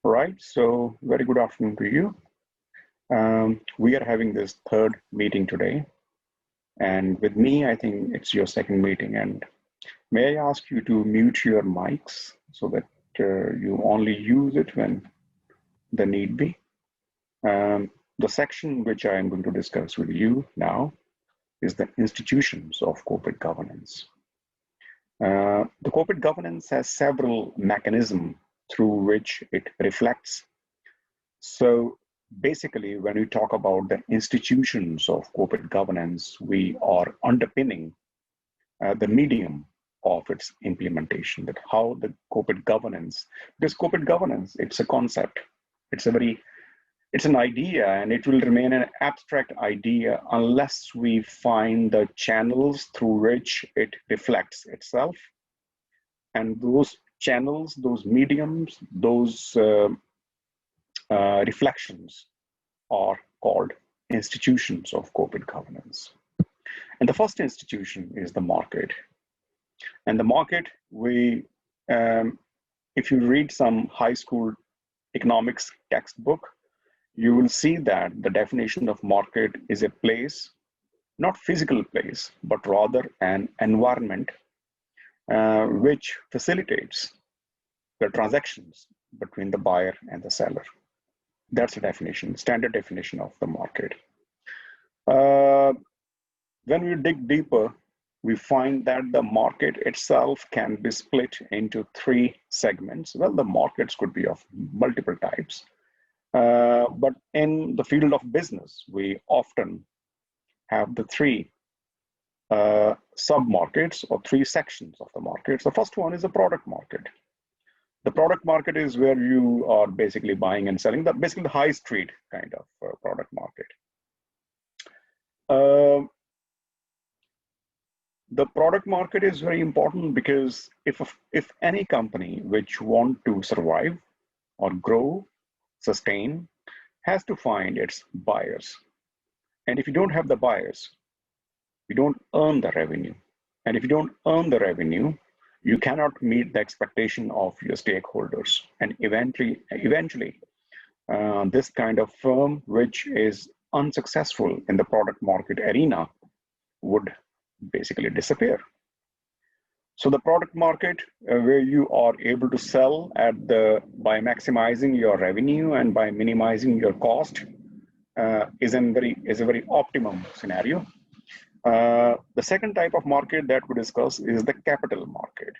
All right, so very good afternoon to you. We are having this third meeting today, and with me, I think it's your second meeting. And may I ask you to mute your mics so that you only use it when the need be? The section which I am going to discuss with you now is the institutions of corporate governance. The corporate governance has several mechanisms through which it reflects. So basically, when we talk about the institutions of corporate governance, we are underpinning the medium of its implementation, that how the corporate governance, this corporate governance, it's a concept. It's an idea, and it will remain an abstract idea unless we find the channels through which it reflects itself. And those channels, those mediums, those reflections are called institutions of corporate governance. And the first institution is the market. And the market, if you read some high school economics textbook, you will see that the definition of market is a place, not physical place, but rather an environment which facilitates the transactions between the buyer and the seller. That's the definition, standard definition of the market. When we dig deeper, we find that the market itself can be split into three segments. Well, the markets could be of multiple types. But in the field of business, we often have the three sub-markets or three sections of the markets. The first one is the product market. The product market is where you are basically buying and selling, basically the high street kind of product market. The product market is very important because if any company which want to survive or grow, sustain, has to find its buyers. And if you don't have the buyers, you don't earn the revenue. And if you don't earn the revenue, you cannot meet the expectation of your stakeholders. And eventually, this kind of firm which is unsuccessful in the product market arena would basically disappear. So the product market, where you are able to sell by maximizing your revenue and by minimizing your cost, is a very optimum scenario. The second type of market that we discuss is the capital market.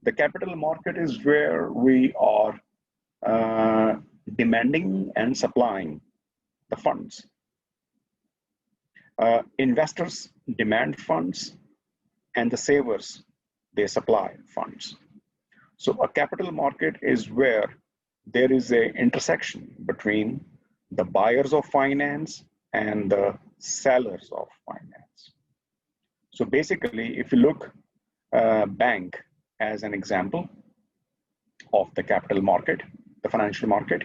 The capital market is where we are demanding and supplying the funds. Investors demand funds, and the savers, they supply funds. So a capital market is where there is an intersection between the buyers of finance and the sellers of finance. So basically, if you look bank as an example of the capital market, the financial market,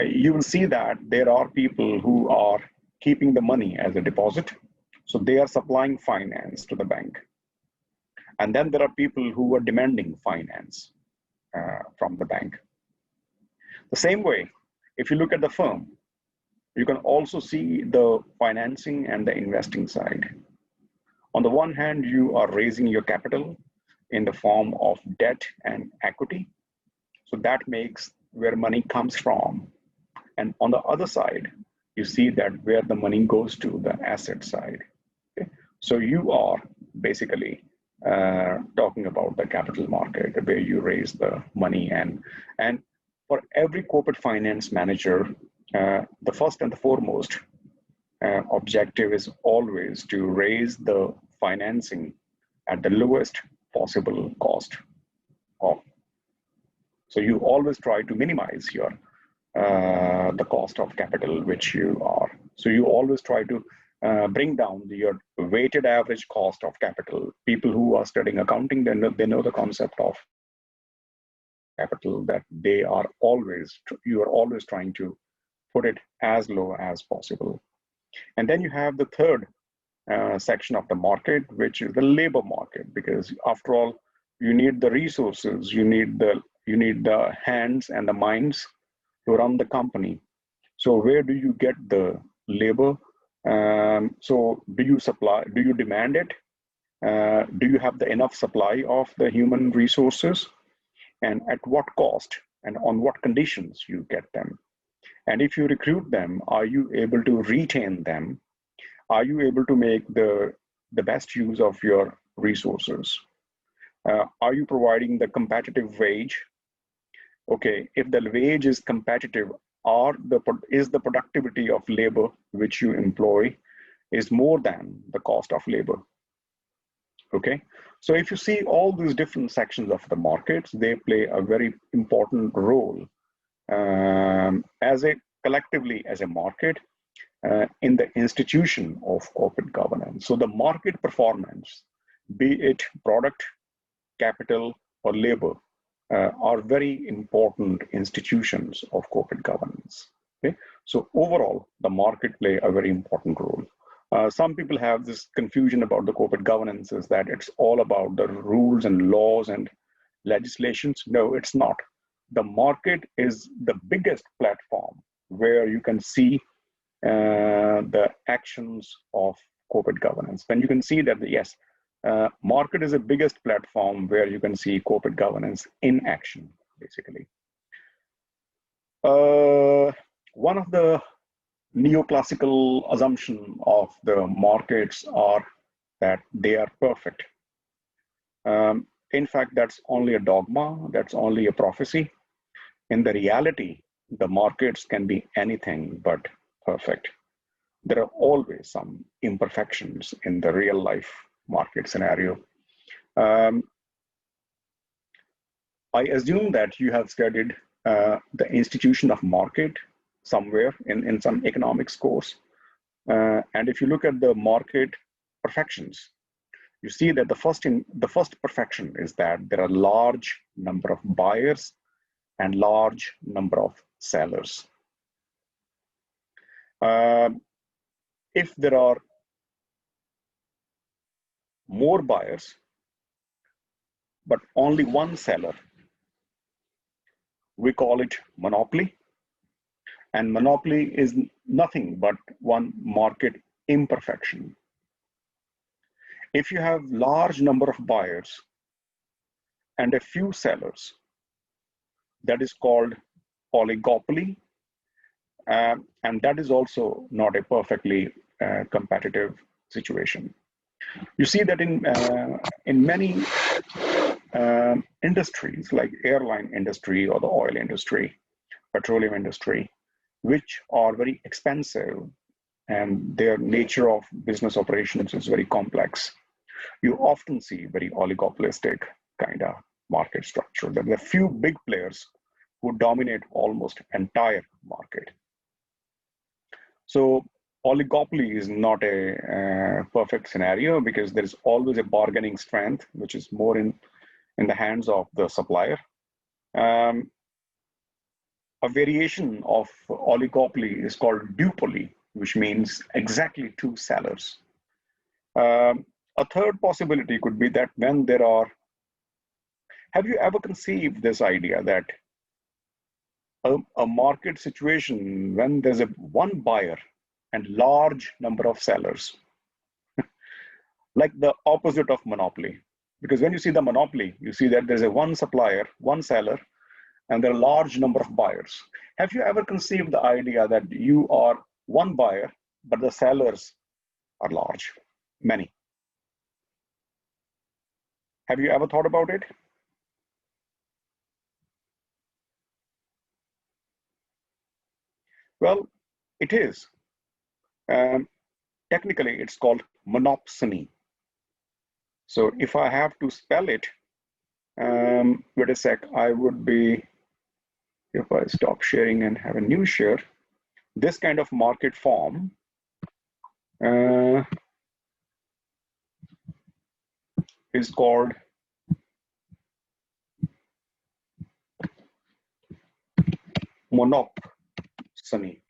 you will see that there are people who are keeping the money as a deposit. So they are supplying finance to the bank. And then there are people who are demanding finance from the bank. The same way, if you look at the firm, you can also see the financing and the investing side. On the one hand, you are raising your capital in the form of debt and equity. So that makes where money comes from. And on the other side, you see that where the money goes to, the asset side. Okay? So you are basically talking about the capital market where you raise the money, and for every corporate finance manager, the first and the foremost objective is always to raise the financing at the lowest possible cost. So you always try to minimize your the cost of capital which you are. So you always try to bring down your weighted average cost of capital. People who are studying accounting, they know the concept of capital, that you are always trying to put it as low as possible. And then you have the third section of the market, which is the labor market, because after all, you need the resources, you need the you need the hands and the minds to run the company. So where do you get the labor? So do you demand it? Do you have the enough supply of the human resources? And at what cost and on what conditions you get them? And if you recruit them, are you able to retain them? Are you able to make the best use of your resources? Are you providing the competitive wage? Okay, if the wage is competitive, is the productivity of labor which you employ is more than the cost of labor? Okay, so if you see all these different sections of the markets, they play a very important role as a collectively as a market in the institution of corporate governance. So the market performance, be it product, capital, or labor, are very important institutions of corporate governance. Okay, so overall, the market play a very important role. Some people have this confusion about the corporate governance, is that it's all about the rules and laws and legislations. No, it's not. The market is the biggest platform where you can see the actions of corporate governance. Then you can see that, yes, market is the biggest platform where you can see corporate governance in action, basically. One of the neoclassical assumption of the markets are that they are perfect. In fact, that's only a dogma, that's only a prophecy. In the reality, the markets can be anything but perfect. There are always some imperfections in the real life market scenario. I assume that you have studied the institution of market somewhere in some economics course. And if you look at the market perfections, you see that the first perfection is that there are large number of buyers and large number of sellers. If there are more buyers, but only one seller, we call it monopoly. And monopoly is nothing but one market imperfection. If you have large number of buyers and a few sellers, that is called oligopoly. And that is also not a perfectly competitive situation. You see that in many industries like airline industry or the oil industry, petroleum industry, which are very expensive and their nature of business operations is very complex, you often see very oligopolistic kind of market structure. There are a few big players who dominate almost entire market. So oligopoly is not a perfect scenario because there is always a bargaining strength, which is more in the hands of the supplier. A variation of oligopoly is called duopoly, which means exactly two sellers. A third possibility could be that when there are, have you ever conceived this idea that a market situation when there's one buyer and large number of sellers, like the opposite of monopoly? Because when you see the monopoly, you see that there's one supplier, one seller, and there are a large number of buyers. Have you ever conceived the idea that you are one buyer, but the sellers are large, many? Have you ever thought about it? Well, it is. Technically, it's called monopsony. So if I have to spell it, wait a sec, I would be, if I stop sharing and have a new share, this kind of market form is called monopsony.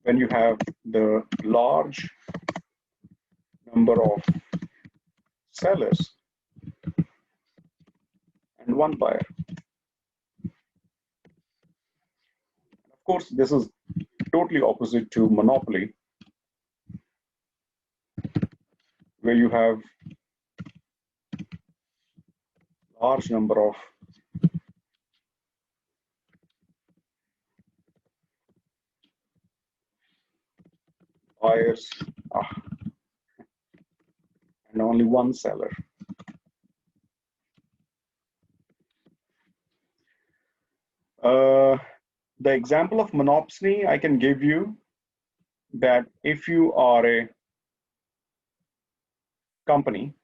When you have the large number of sellers and one buyer. Of course, this is totally opposite to monopoly, where you have large number of buyers and only one seller. The example of monopsony I can give you, that if you are a company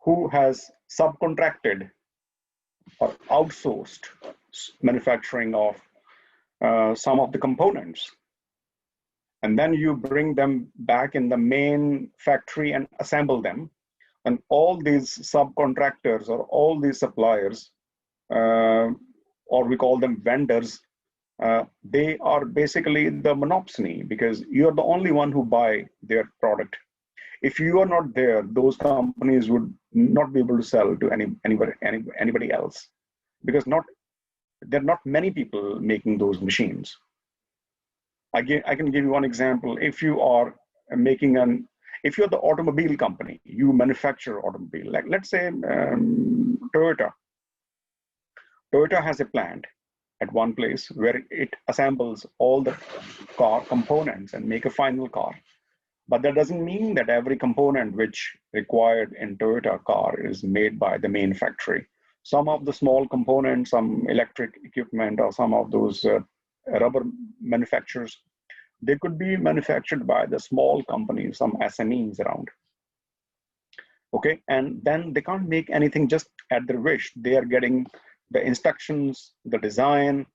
who has subcontracted or outsourced manufacturing of some of the components, and then you bring them back in the main factory and assemble them, and all these subcontractors or all these suppliers, or we call them vendors, they are basically the monopsony, because you're the only one who buy their product. If you are not there, those companies would not be able to sell to anybody else, because there are not many people making those machines. I can give you one example. If you are making if you're the automobile company, you manufacture automobile, like let's say Toyota. Toyota has a plant at one place where it assembles all the car components and make a final car. But that doesn't mean that every component which required in Toyota car is made by the main factory. Some of the small components, some electric equipment, or some of those rubber manufacturers, they could be manufactured by the small companies, some SMEs around. Okay, and then they can't make anything just at their wish. They are getting the instructions, the design,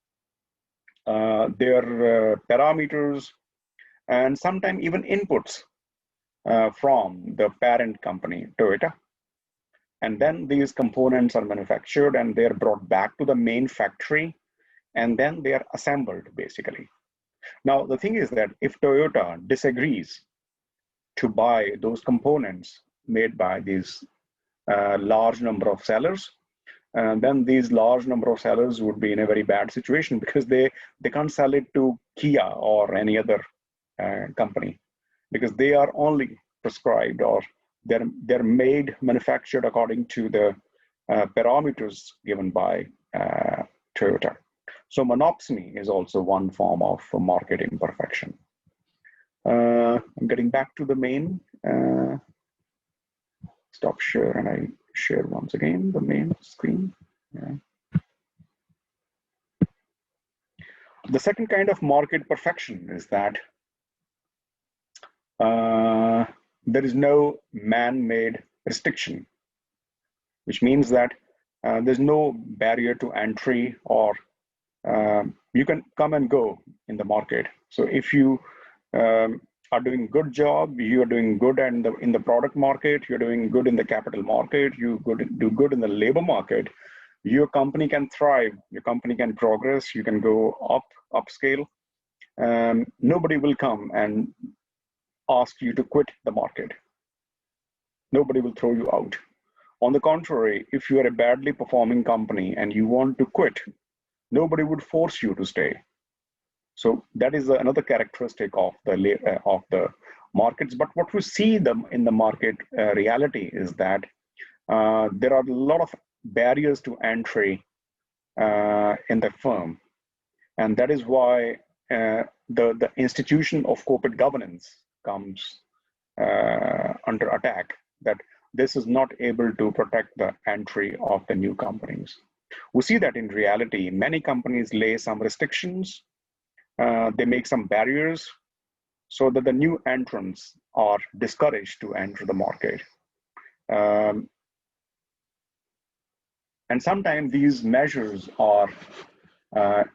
their parameters, and sometimes even inputs from the parent company, Toyota. And then these components are manufactured and they're brought back to the main factory, and then they are assembled basically. Now, the thing is that if Toyota disagrees to buy those components made by these large number of sellers, then these large number of sellers would be in a very bad situation, because they can't sell it to Kia or any other company, because they are only prescribed, or they're made, manufactured according to the parameters given by Toyota. So monopsony is also one form of market imperfection. I'm getting back to the main. Stop share, and I share once again the main screen. Yeah. The second kind of market perfection is that there is no man-made restriction, which means that there's no barrier to entry, or you can come and go in the market. So if you are doing good job, you are doing good in the product market, you're doing good in the capital market, you do good in the labor market, your company can thrive, your company can progress, you can go upscale. Nobody will come and ask you to quit the market. Nobody will throw you out. On the contrary, if you are a badly performing company and you want to quit, nobody would force you to stay. So that is another characteristic of the markets. But what we see in the market reality is that there are a lot of barriers to entry in the firm, and that is why the institution of corporate governance comes under attack. That this is not able to protect the entry of the new companies. We see that in reality, many companies lay some restrictions. They make some barriers so that the new entrants are discouraged to enter the market. And sometimes these measures are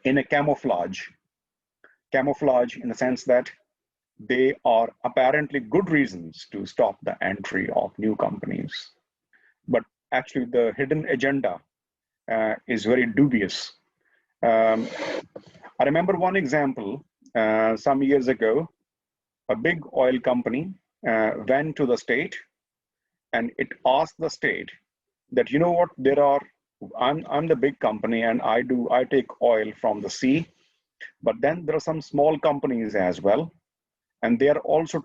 in a camouflage in the sense that they are apparently good reasons to stop the entry of new companies. But actually the hidden agenda is very dubious. I remember one example some years ago. A big oil company went to the state and it asked the state that, you know what, I'm the big company and I take oil from the sea, but then there are some small companies as well, and they're also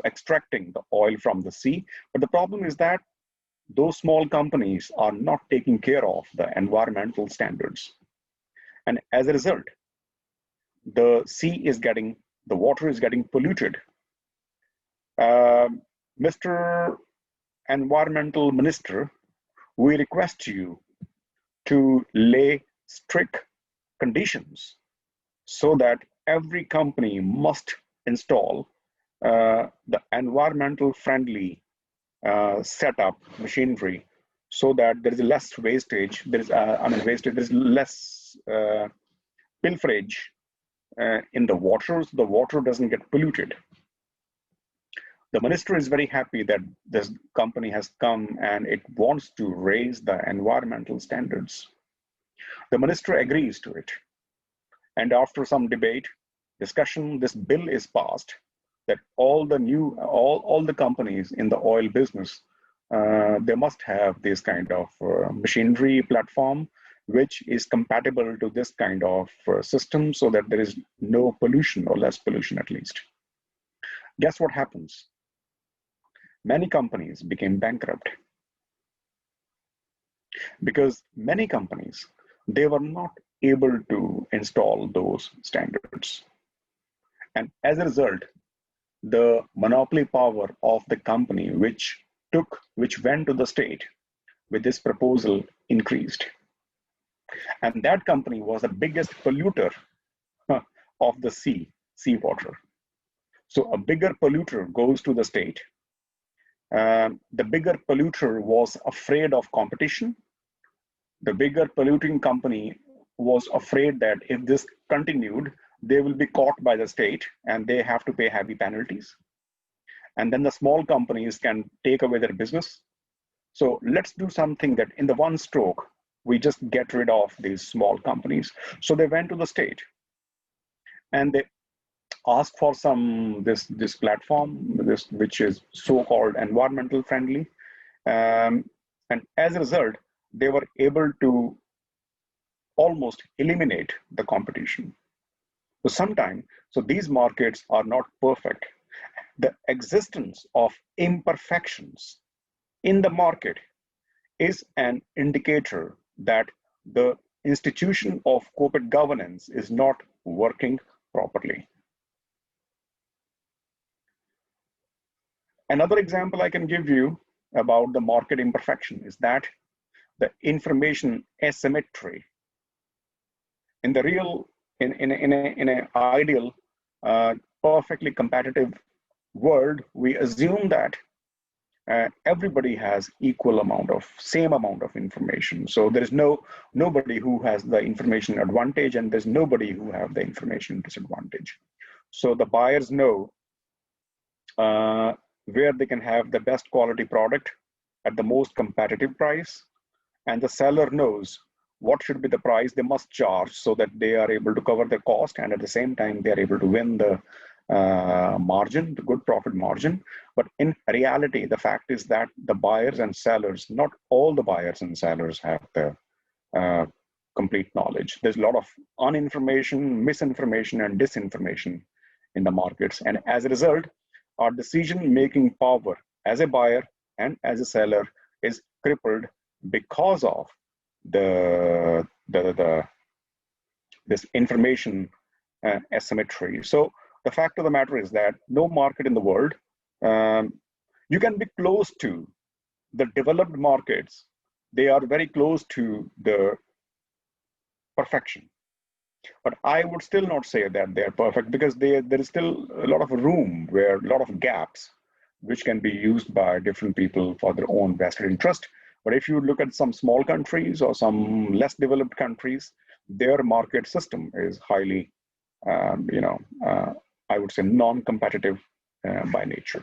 extracting the oil from the sea. But the problem is that those small companies are not taking care of the environmental standards. And as a result, the water is getting polluted. Mr. Environmental Minister, we request you to lay strict conditions so that every company must install the environmental friendly setup machinery, so that there is less wastage. There is less pilferage in the water, so the water doesn't get polluted. The minister is very happy that this company has come and it wants to raise the environmental standards. The minister agrees to it. And after some debate, discussion, this bill is passed that all the companies in the oil business, they must have this kind of machinery platform, which is compatible to this kind of system, so that there is no pollution, or less pollution at least. Guess what happens? Many companies became bankrupt because many companies, they were not able to install those standards. And as a result, the monopoly power of the company which went to the state with this proposal increased. And that company was the biggest polluter of the seawater. So a bigger polluter goes to the state. The bigger polluter was afraid of competition. The bigger polluting company was afraid that if this continued, they will be caught by the state and they have to pay heavy penalties. And then the small companies can take away their business. So let's do something that in the one stroke, we just get rid of these small companies. So they went to the state and they asked for this platform, which is so-called environmental friendly. And as a result, they were able to almost eliminate the competition. So these markets are not perfect. The existence of imperfections in the market is an indicator that the institution of corporate governance is not working properly. Another example I can give you about the market imperfection is that the information asymmetry. In an ideal, perfectly competitive world, we assume that everybody has same amount of information. So there is nobody who has the information advantage, and there's nobody who have the information disadvantage. So the buyers know where they can have the best quality product at the most competitive price, and the seller knows what should be the price they must charge so that they are able to cover their cost, and at the same time they are able to win the margin, the good profit margin. But in reality, the fact is that the buyers and sellers, not all the buyers and sellers have the complete knowledge. There's a lot of uninformation, misinformation, and disinformation in the markets. And as a result, our decision-making power as a buyer and as a seller is crippled because of this information asymmetry. So the fact of the matter is that no market in the world, you can be close to the developed markets. They are very close to the perfection. But I would still not say that they're perfect, because there is still a lot of room, where a lot of gaps, which can be used by different people for their own vested interest. But if you look at some small countries or some less developed countries, their market system is highly, I would say, non-competitive by nature.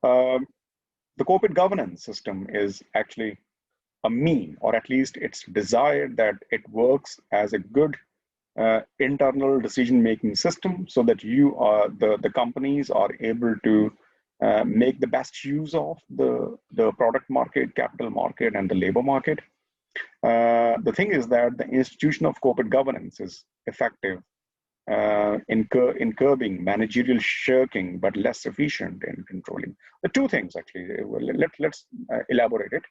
The corporate governance system is actually a mean, or at least it's desired that it works as a good internal decision-making system, so that the companies are able to make the best use of the product market, capital market, and the labor market. The thing is that the institution of corporate governance is effective in curbing managerial shirking, but less efficient in controlling. The two things, actually, let's elaborate it.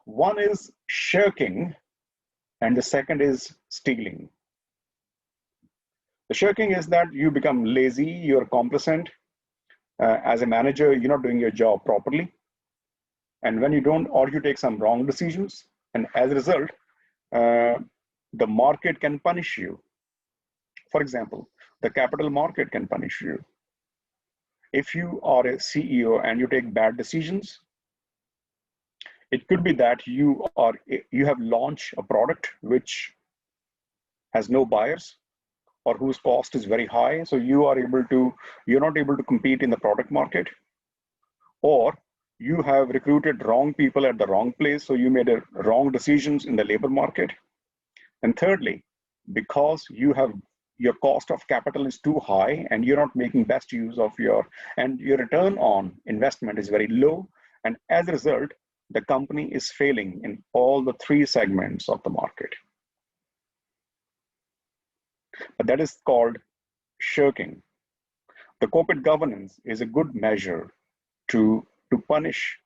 One is shirking, and the second is stealing. The shirking is that you become lazy, you're complacent. As a manager, you're not doing your job properly. And when you don't, or you take some wrong decisions, and as a result, the market can punish you. For example, the capital market can punish you. If you are a CEO and you take bad decisions, it could be that you have launched a product which has no buyers or whose cost is very high, so you're not able to compete in the product market, or you have recruited wrong people at the wrong place, so you made wrong decisions in the labor market. And thirdly, because your cost of capital is too high and you're not making best use of your return on investment is very low, and as a result, the company is failing in all the three segments of the market. But that is called shirking. The corporate governance is a good measure to punish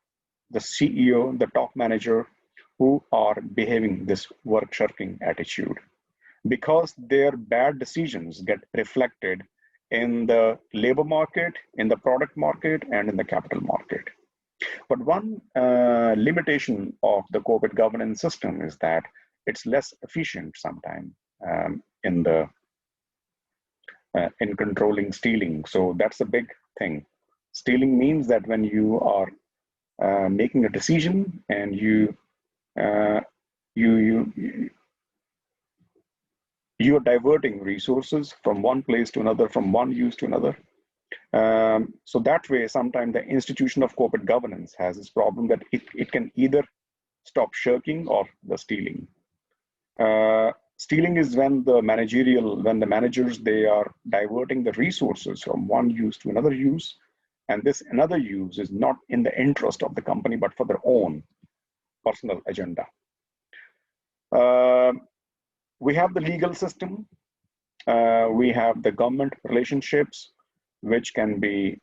the CEO, the top manager, who are behaving this work shirking attitude, because their bad decisions get reflected in the labor market, in the product market, and in the capital market. But one limitation of the corporate governance system is that it's less efficient sometimes in controlling stealing. So that's a big thing. Stealing means that when you are making a decision and you are diverting resources from one place to another, from one use to another. So that way, sometimes the institution of corporate governance has this problem that it can either stop shirking or the stealing. Stealing is when the managers, they are diverting the resources from one use to another use, and this another use is not in the interest of the company, but for their own personal agenda. We have the legal system, we have the government relationships, which can be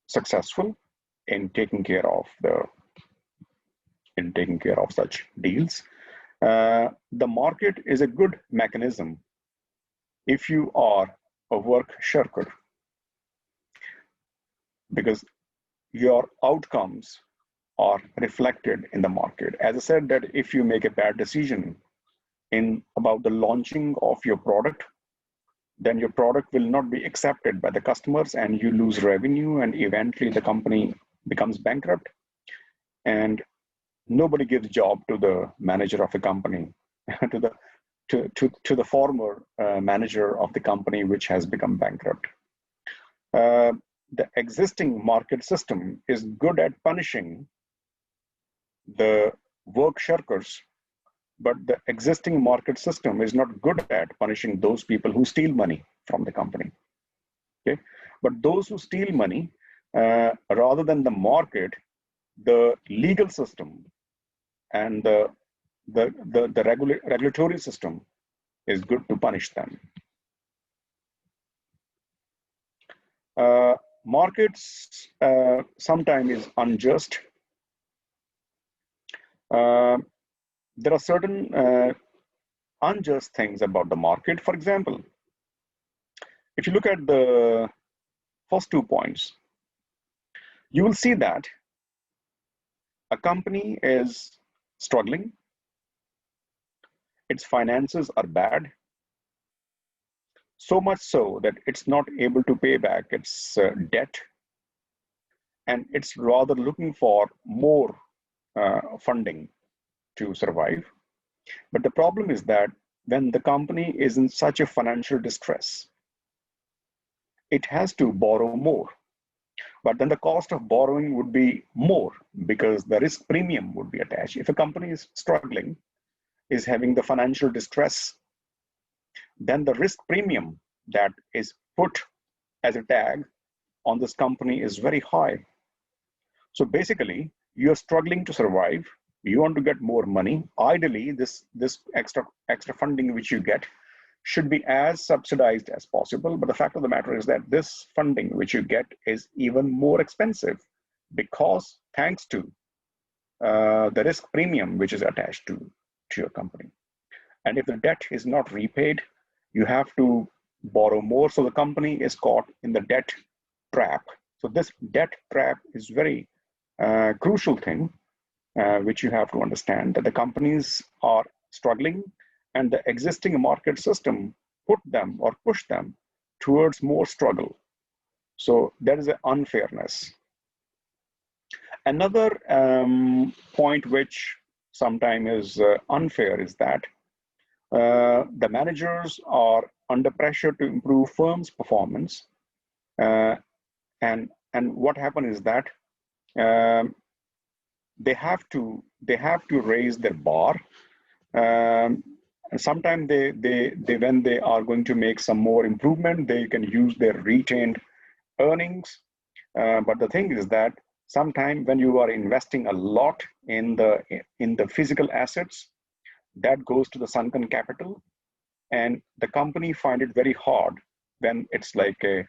successful in taking care of such deals. The market is a good mechanism if you are a work shirker, because your outcomes are reflected in the market. As I said, that if you make a bad decision about the launching of your product, then your product will not be accepted by the customers and you lose revenue, and eventually the company becomes bankrupt, and nobody gives job to the manager of the company, to the former manager of the company which has become bankrupt. The existing market system is good at punishing the work shirkers, but the existing market system is not good at punishing those people who steal money from the company. Okay, but those who steal money, rather than the market, the legal system and the regulatory system is good to punish them. Markets sometimes is unjust. There are certain unjust things about the market. For example, if you look at the first 2 points, you will see that a company is struggling, its finances are bad, so much so that it's not able to pay back its debt, and it's rather looking for more funding to survive. But the problem is that when the company is in such a financial distress, it has to borrow more. But then the cost of borrowing would be more because the risk premium would be attached. If a company is struggling, is having the financial distress, then the risk premium that is put as a tag on this company is very high. So basically, you're struggling to survive. You want to get more money. Ideally, this extra funding which you get should be as subsidized as possible. But the fact of the matter is that this funding which you get is even more expensive because thanks to the risk premium which is attached to your company. And if the debt is not repaid, you have to borrow more. So the company is caught in the debt trap. So this debt trap is very crucial thing which you have to understand, that the companies are struggling and the existing market system put them or push them towards more struggle. So there is an unfairness. Another point which sometimes is unfair is that the managers are under pressure to improve firm's performance, and what happens is that they have to raise their bar, and sometimes they when they are going to make some more improvement, they can use their retained earnings. But the thing is that sometimes when you are investing a lot in the physical assets, that goes to the sunken capital, and the company find it very hard when it's like a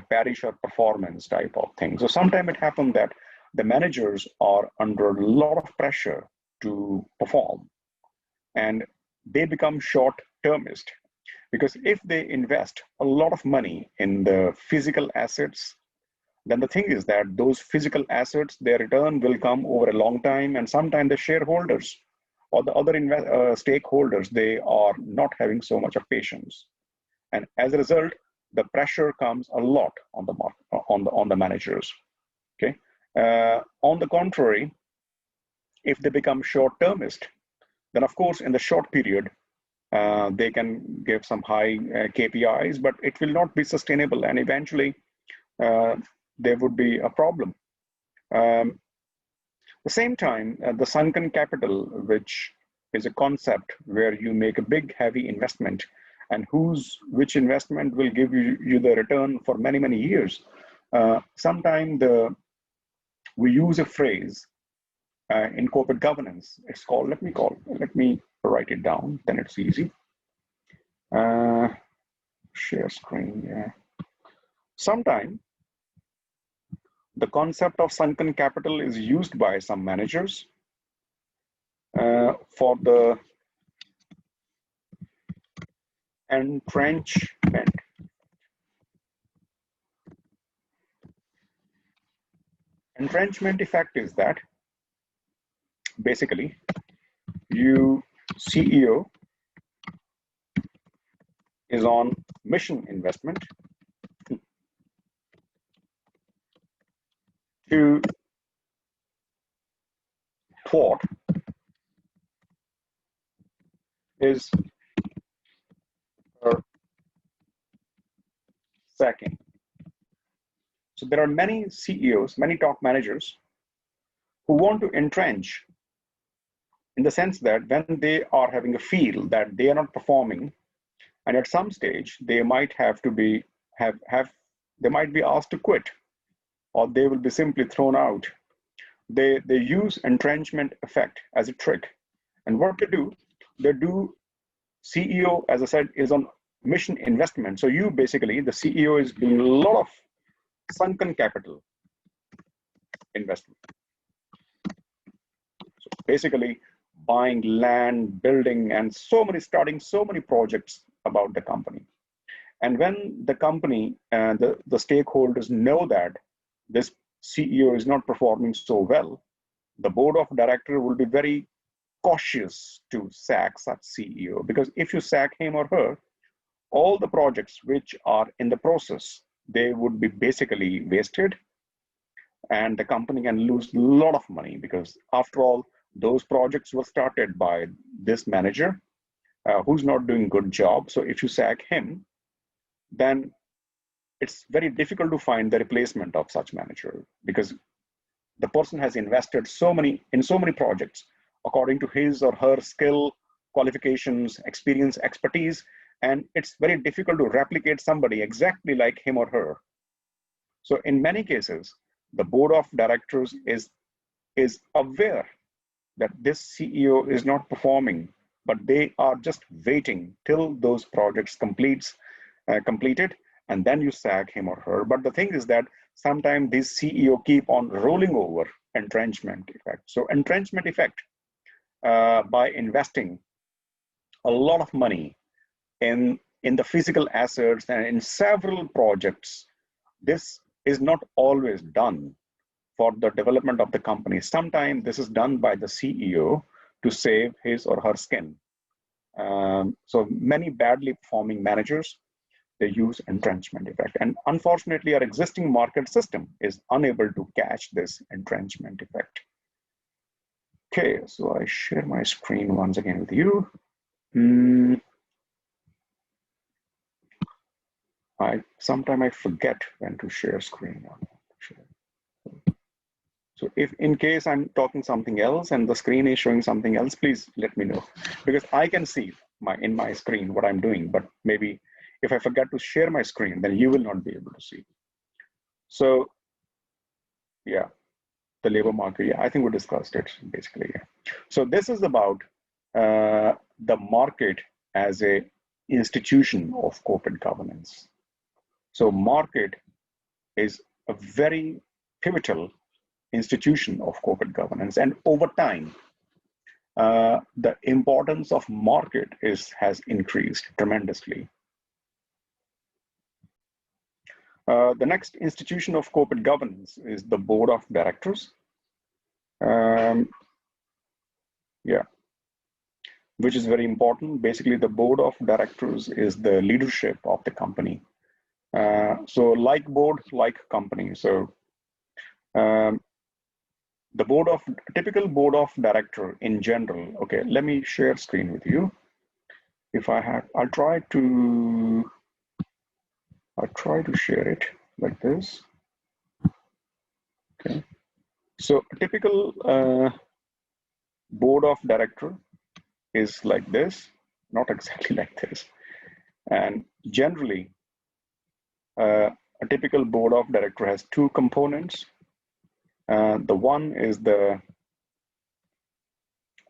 parish or performance type of thing. So sometimes it happens that the managers are under a lot of pressure to perform, and they become short-termist, because if they invest a lot of money in the physical assets, then the thing is that those physical assets, their return will come over a long time, and sometimes the shareholders or the other stakeholders, they are not having so much of patience, and as a result, the pressure comes a lot on the on the managers. Okay. On the contrary, if they become short-termist, then of course in the short period they can give some high KPIs, but it will not be sustainable, and eventually there would be a problem. The same time, the sunken capital, which is a concept where you make a big, heavy investment, and which investment will give you the return for many, many years. Sometimes we use a phrase in corporate governance. It's called, let me write it down, then it's easy. Share screen, yeah. Sometimes the concept of sunken capital is used by some managers for the entrenchment. Entrenchment effect is that basically you CEO is on mission investment to thwart is sacking. So there are many CEOs, many top managers who want to entrench, in the sense that when they are having a feel that they are not performing, and at some stage they might have to be they might be asked to quit, or they will be simply thrown out. They use entrenchment effect as a trick, and what they do. CEO, as I said, is on mission investment. So you basically, the CEO is doing a lot of sunken capital investment. So basically buying land, building, and starting so many projects about the company. And when the company and the stakeholders know that this CEO is not performing so well, the board of directors will be very cautious to sack such CEO, because if you sack him or her, all the projects which are in the process, they would be basically wasted, and the company can lose a lot of money, because after all, those projects were started by this manager who's not doing a good job. So if you sack him, then it's very difficult to find the replacement of such manager, because the person has invested in so many projects according to his or her skill, qualifications, experience, expertise, and it's very difficult to replicate somebody exactly like him or her. So in many cases, the board of directors is aware that this CEO is not performing, but they are just waiting till those projects completed, and then you sack him or her. But the thing is that sometimes this CEO keep on rolling over entrenchment effect. So entrenchment effect, by investing a lot of money in the physical assets and in several projects, this is not always done for the development of the company. Sometimes this is done by the CEO to save his or her skin. So many badly performing managers, they use entrenchment effect. And unfortunately, our existing market system is unable to catch this entrenchment effect. Okay, so I share my screen once again with you. Sometimes I forget when to share screen. So if in case I'm talking something else and the screen is showing something else, please let me know, because I can see in my screen what I'm doing, but maybe if I forget to share my screen, then you will not be able to see. So yeah, the labor market, yeah, I think we discussed it basically. Yeah. So this is about the market as a institution of corporate governance. So market is a very pivotal institution of corporate governance, and over time, the importance of market has increased tremendously. The next institution of corporate governance is the board of directors. Yeah, which is very important. Basically, the board of directors is the leadership of the company. So like board, like company. So the typical board of director in general. Okay, let me share screen with you. If I have, I'll try to share it like this. Okay, so a typical board of director is like this, not exactly like this. And generally, a typical board of director has two components. The one is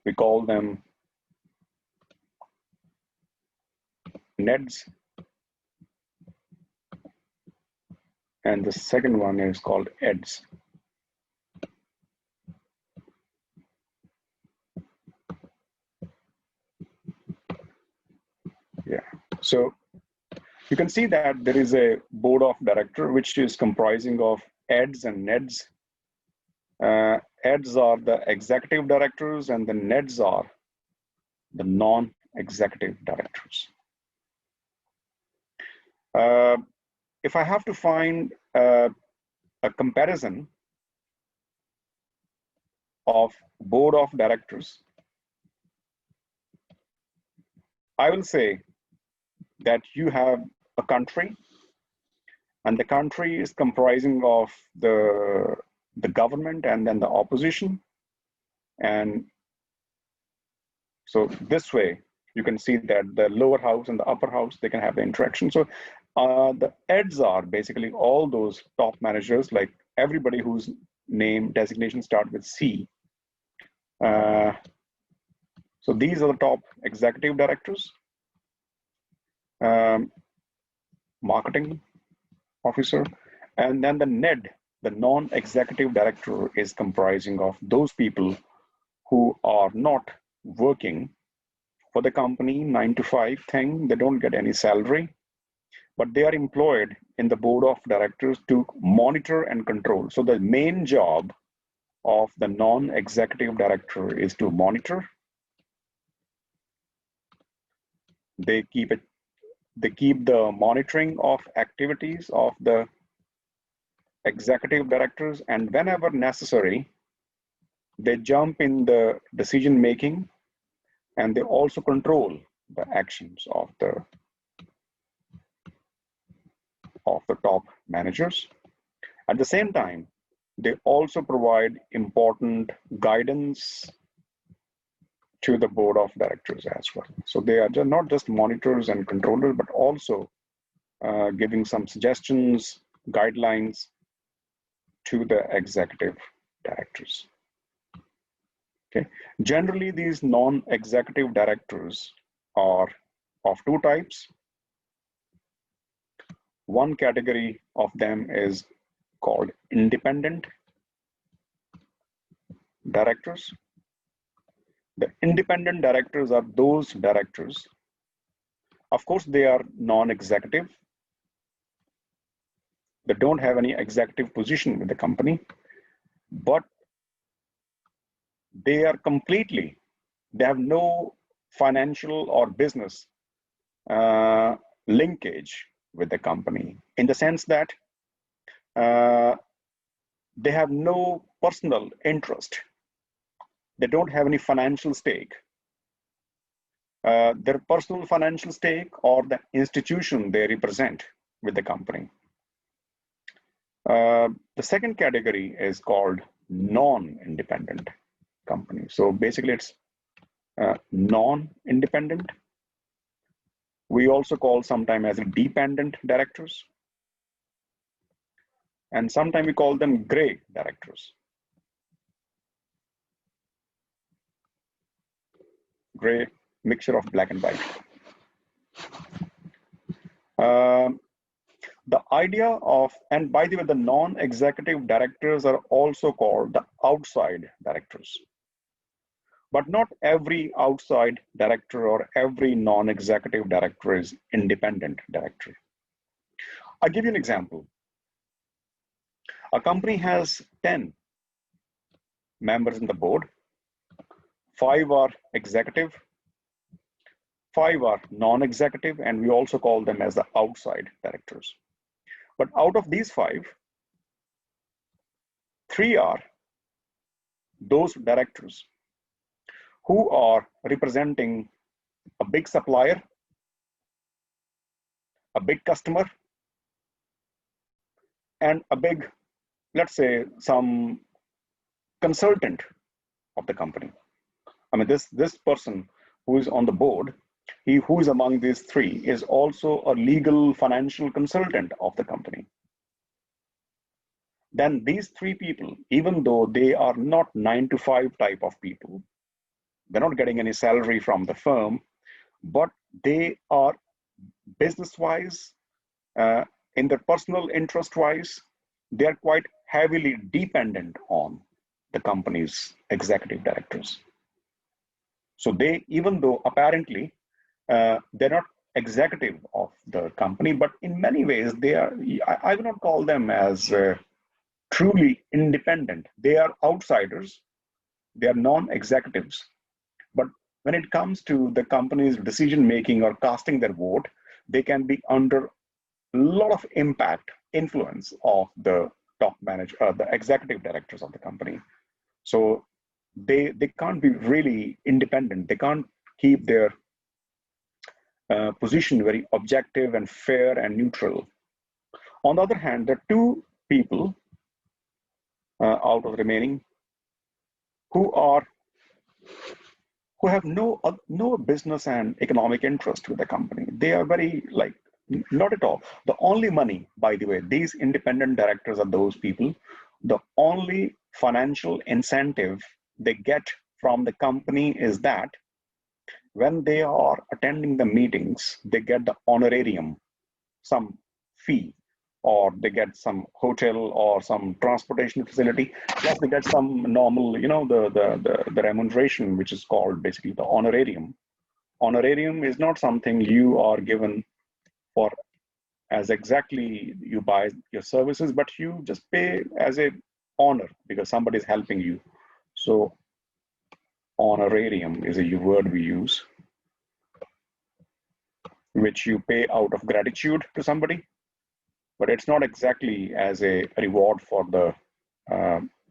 we call them NEDs, and the second one is called EDs. Yeah, so you can see that there is a board of director which is comprising of EDs and NEDs. EDs are the executive directors and the NEDs are the non-executive directors. If I have to find a comparison of board of directors, I will say that you have a country, and the country is comprising of the government and then the opposition. And so this way, you can see that the lower house and the upper house, they can have the interaction. So the EDs are basically all those top managers, like everybody whose name designation start with C. So these are the top executive directors, marketing officer, and then the NED, the non-executive director, is comprising of those people who are not working for the company 9-to-5 thing. They don't get any salary, but they are employed in the board of directors to monitor and control. So the main job of the non-executive director is to monitor. They keep the monitoring of activities of the executive directors, and whenever necessary, they jump in the decision making, and they also control the actions of the top managers. At the same time, they also provide important guidance to the board of directors as well. So they are not just monitors and controllers, but also giving some suggestions, guidelines to the executive directors. Okay. Generally, these non-executive directors are of two types. One category of them is called independent directors. The independent directors are those directors, of course, they are non-executive. They don't have any executive position with the company, but they are completely, they have no financial or business linkage with the company, in the sense that they have no personal interest. They don't have any financial stake. Their personal financial stake or the institution they represent with the company. The second category is called non-independent company. So basically it's non-independent. We also call sometimes as dependent directors. And sometimes we call them gray directors. Gray, mixture of black and white. The idea of, and by the way, the non-executive directors are also called the outside directors. But not every outside director or every non-executive director is independent director. I'll give you an example. A company has 10 members in the board. 5 are executive, 5 are non-executive, and we also call them as the outside directors. But out of these 5, 3 are those directors who are representing a big supplier, a big customer, and a big, let's say, some consultant of the company. I mean, this person who is on the board, who is among these 3 is also a legal financial consultant of the company. Then these 3 people, even though they are not 9-to-5 type of people, they're not getting any salary from the firm, but they are business-wise, in their personal interest-wise, they are quite heavily dependent on the company's executive directors. So they, even though apparently they're not executive of the company, but in many ways they are, I would not call them as truly independent. They are outsiders, they are non-executives. But when it comes to the company's decision-making or casting their vote, they can be under a lot of impact, influence of the top manager, the executive directors of the company. So they can't be really independent. They can't keep their position very objective and fair and neutral. On the other hand, there are 2 people out of the remaining who have no business and economic interest with the company. They are very, like, not at all. The only money, by the way, these independent directors are those people, the only financial incentive they get from the company is that when they are attending the meetings, they get the honorarium, some fee, or they get some hotel or some transportation facility, plus they get some normal, you know, the remuneration, which is called basically the honorarium. Honorarium is not something you are given for as exactly you buy your services, but you just pay as a honor because somebody is helping you. So honorarium is a word we use, which you pay out of gratitude to somebody, but it's not exactly as a reward for the,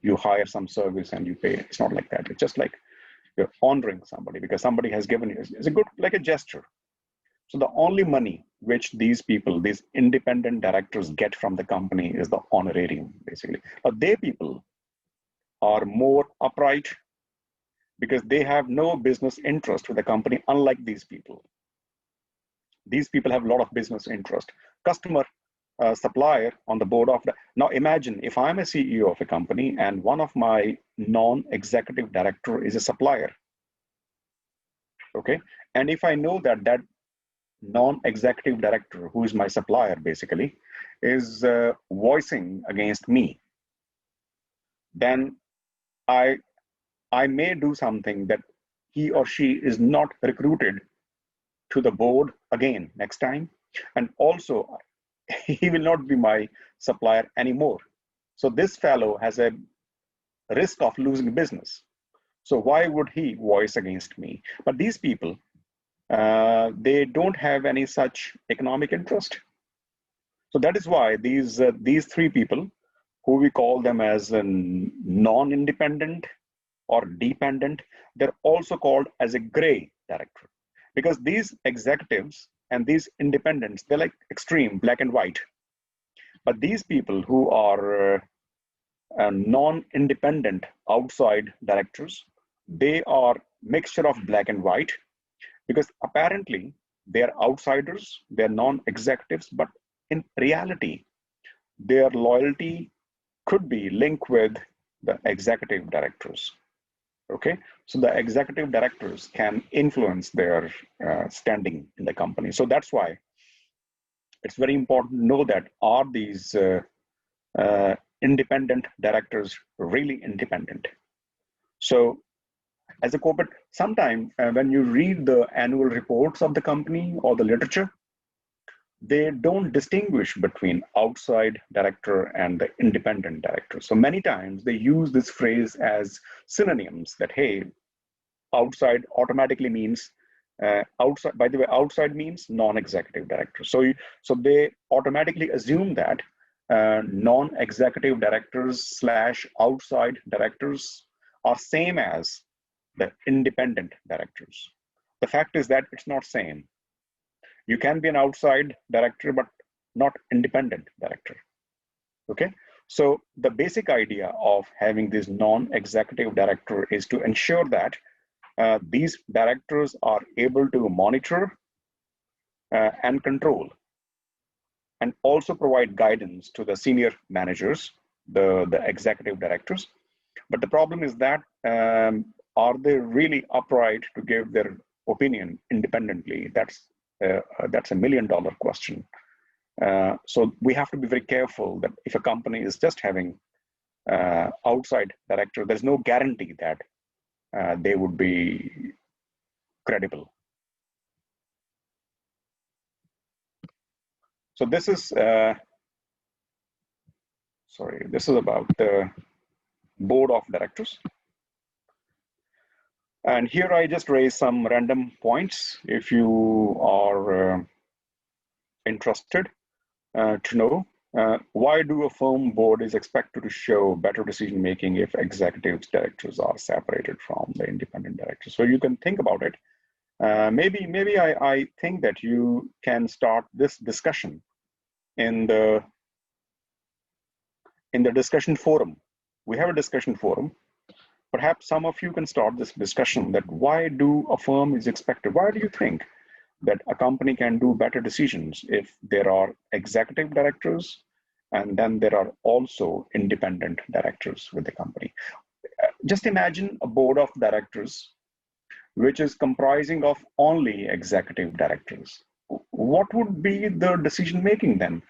you hire some service and you pay. It's not like that. It's just like you're honoring somebody because somebody has given you. It's a good, like a gesture. So the only money which these people, these independent directors get from the company is the honorarium, basically. But they people are more upright because they have no business interest with the company, unlike these people. These people have a lot of business interest. Customer supplier on the board of the. Now imagine if I'm a CEO of a company and one of my non-executive director is a supplier, okay? And if I know that that non-executive director, who is my supplier basically, is voicing against me, then I may do something that he or she is not recruited to the board again next time. And also, he will not be my supplier anymore. So this fellow has a risk of losing business. So why would he voice against me? But these people, they don't have any such economic interest. So that is why these three people, who we call them as non-independent or dependent, they're also called as a gray director, because these executives and these independents, they're like extreme black and white. But these people who are non-independent outside directors, they are mixture of black and white, because apparently they're outsiders, they're non-executives, but in reality, their loyalty could be linked with the executive directors. Okay, so the executive directors can influence their standing in the company. So that's why it's very important to know that are these independent directors really independent? So as a corporate, sometime when you read the annual reports of the company or the literature, they don't distinguish between outside director and the independent director. So many times they use this phrase as synonyms that, hey, outside automatically means outside. By the way, outside means non-executive director. So they automatically assume that non-executive directors / outside directors are same as the independent directors. The fact is that it's not same. You can be an outside director, but not independent director. Okay. So the basic idea of having this non-executive director is to ensure that these directors are able to monitor and control, and also provide guidance to the senior managers, the executive directors. But the problem is that are they really upright to give their opinion independently? That's a $1 million question. So we have to be very careful that if a company is just having outside director, there's no guarantee that they would be credible. So this is, this is about the board of directors. And here I just raise some random points if you are interested to know. Why do a firm board is expected to show better decision making if executives directors are separated from the independent directors? So you can think about it. Maybe I think that you can start this discussion in the discussion forum. We have a discussion forum. Perhaps some of you can start this discussion that why do a firm is expected? Why do you think that a company can do better decisions if there are executive directors and then there are also independent directors with the company? Just imagine a board of directors which is comprising of only executive directors. What would be the decision making then?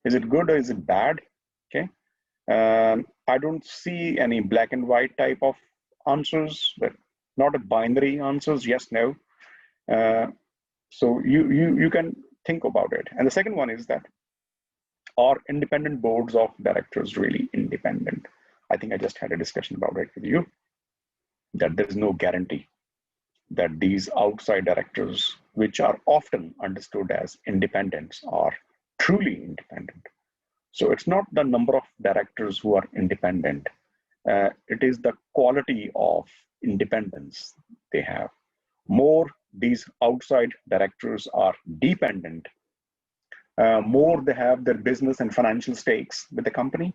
Is it good or is it bad? Okay. I don't see any black and white type of answers, but not a binary answers, yes, no. So you can think about it. And the second one is that, are independent boards of directors really independent? I think I just had a discussion about it with you, that there's no guarantee that these outside directors, which are often understood as independents, are truly independent. So it's not the number of directors who are independent. It is the quality of independence they have. More these outside directors are dependent, more they have their business and financial stakes with the company,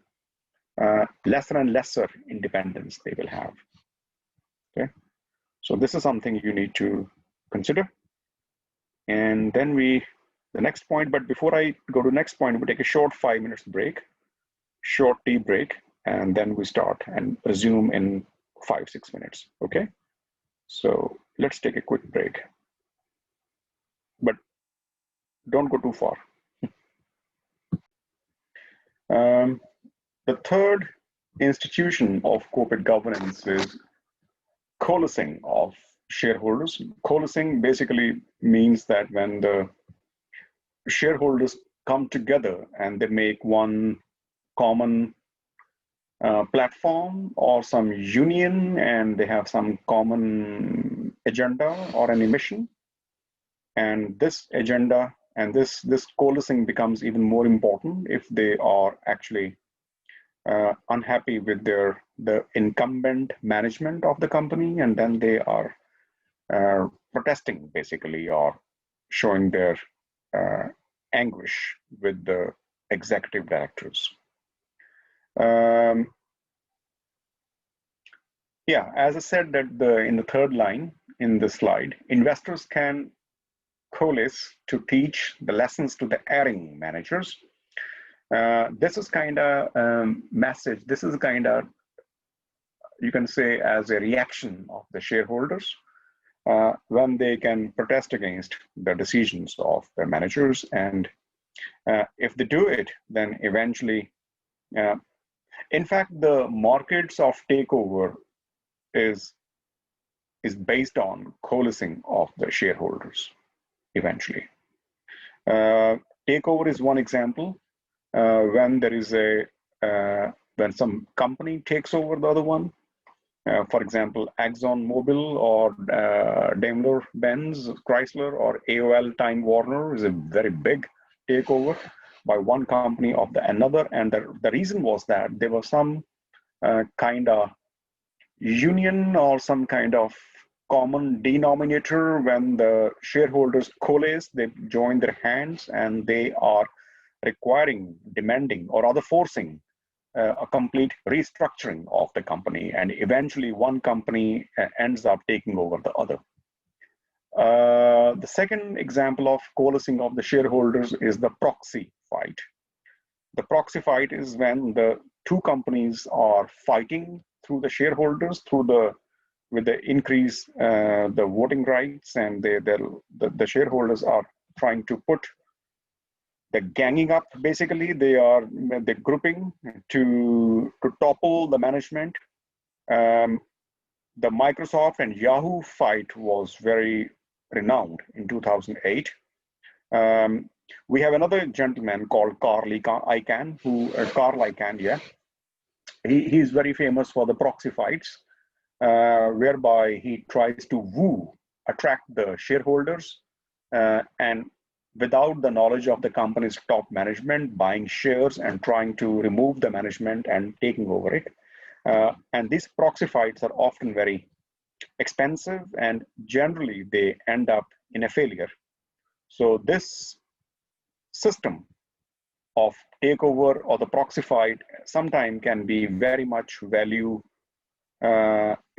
lesser and lesser independence they will have. Okay, so this is something you need to consider. And then we the next point. But before I go to next point, we take a short 5 minutes break, short tea break, and then we start and resume in 5-6 minutes. Okay. So let's take a quick break, but don't go too far. The third institution of corporate governance is coalescing of shareholders. Coalescing basically means that when the shareholders come together and they make one common platform or some union, and they have some common agenda or an mission, and this agenda and this coalescing becomes even more important if they are actually unhappy with the incumbent management of the company, and then they are protesting basically, or showing their anguish with the executive directors. Yeah, as I said that in the third line in the slide, investors can coalesce to teach the lessons to the erring managers. This is kind of message. This is kind of, you can say, as a reaction of the shareholders when they can protest against the decisions of the managers. And if they do it, then eventually, in fact, the markets of takeover is based on coalescing of the shareholders eventually. Takeover is one example. When there is when some company takes over the other one, for example, ExxonMobil or Daimler-Benz, Chrysler, or AOL Time Warner is a very big takeover by one company of the another. And the reason was that there was some kind of union or some kind of common denominator. When the shareholders coalesce, they join their hands, and they are requiring, demanding, or rather forcing a complete restructuring of the company, and eventually one company ends up taking over the other. The second example of coalescing of the shareholders is the proxy fight. The proxy fight is when the two companies are fighting through the shareholders, with the increase the voting rights, and the shareholders are trying to put the ganging up. Basically, they're grouping to topple the management. The Microsoft and Yahoo fight was very renowned in 2008. We have another gentleman called Carl Icahn, yeah. He's very famous for the proxy fights, whereby he tries to attract the shareholders, and without the knowledge of the company's top management, buying shares and trying to remove the management and taking over it. And these proxy fights are often very expensive, and generally they end up in a failure. So this system of takeover or the proxy fight sometimes can be very much value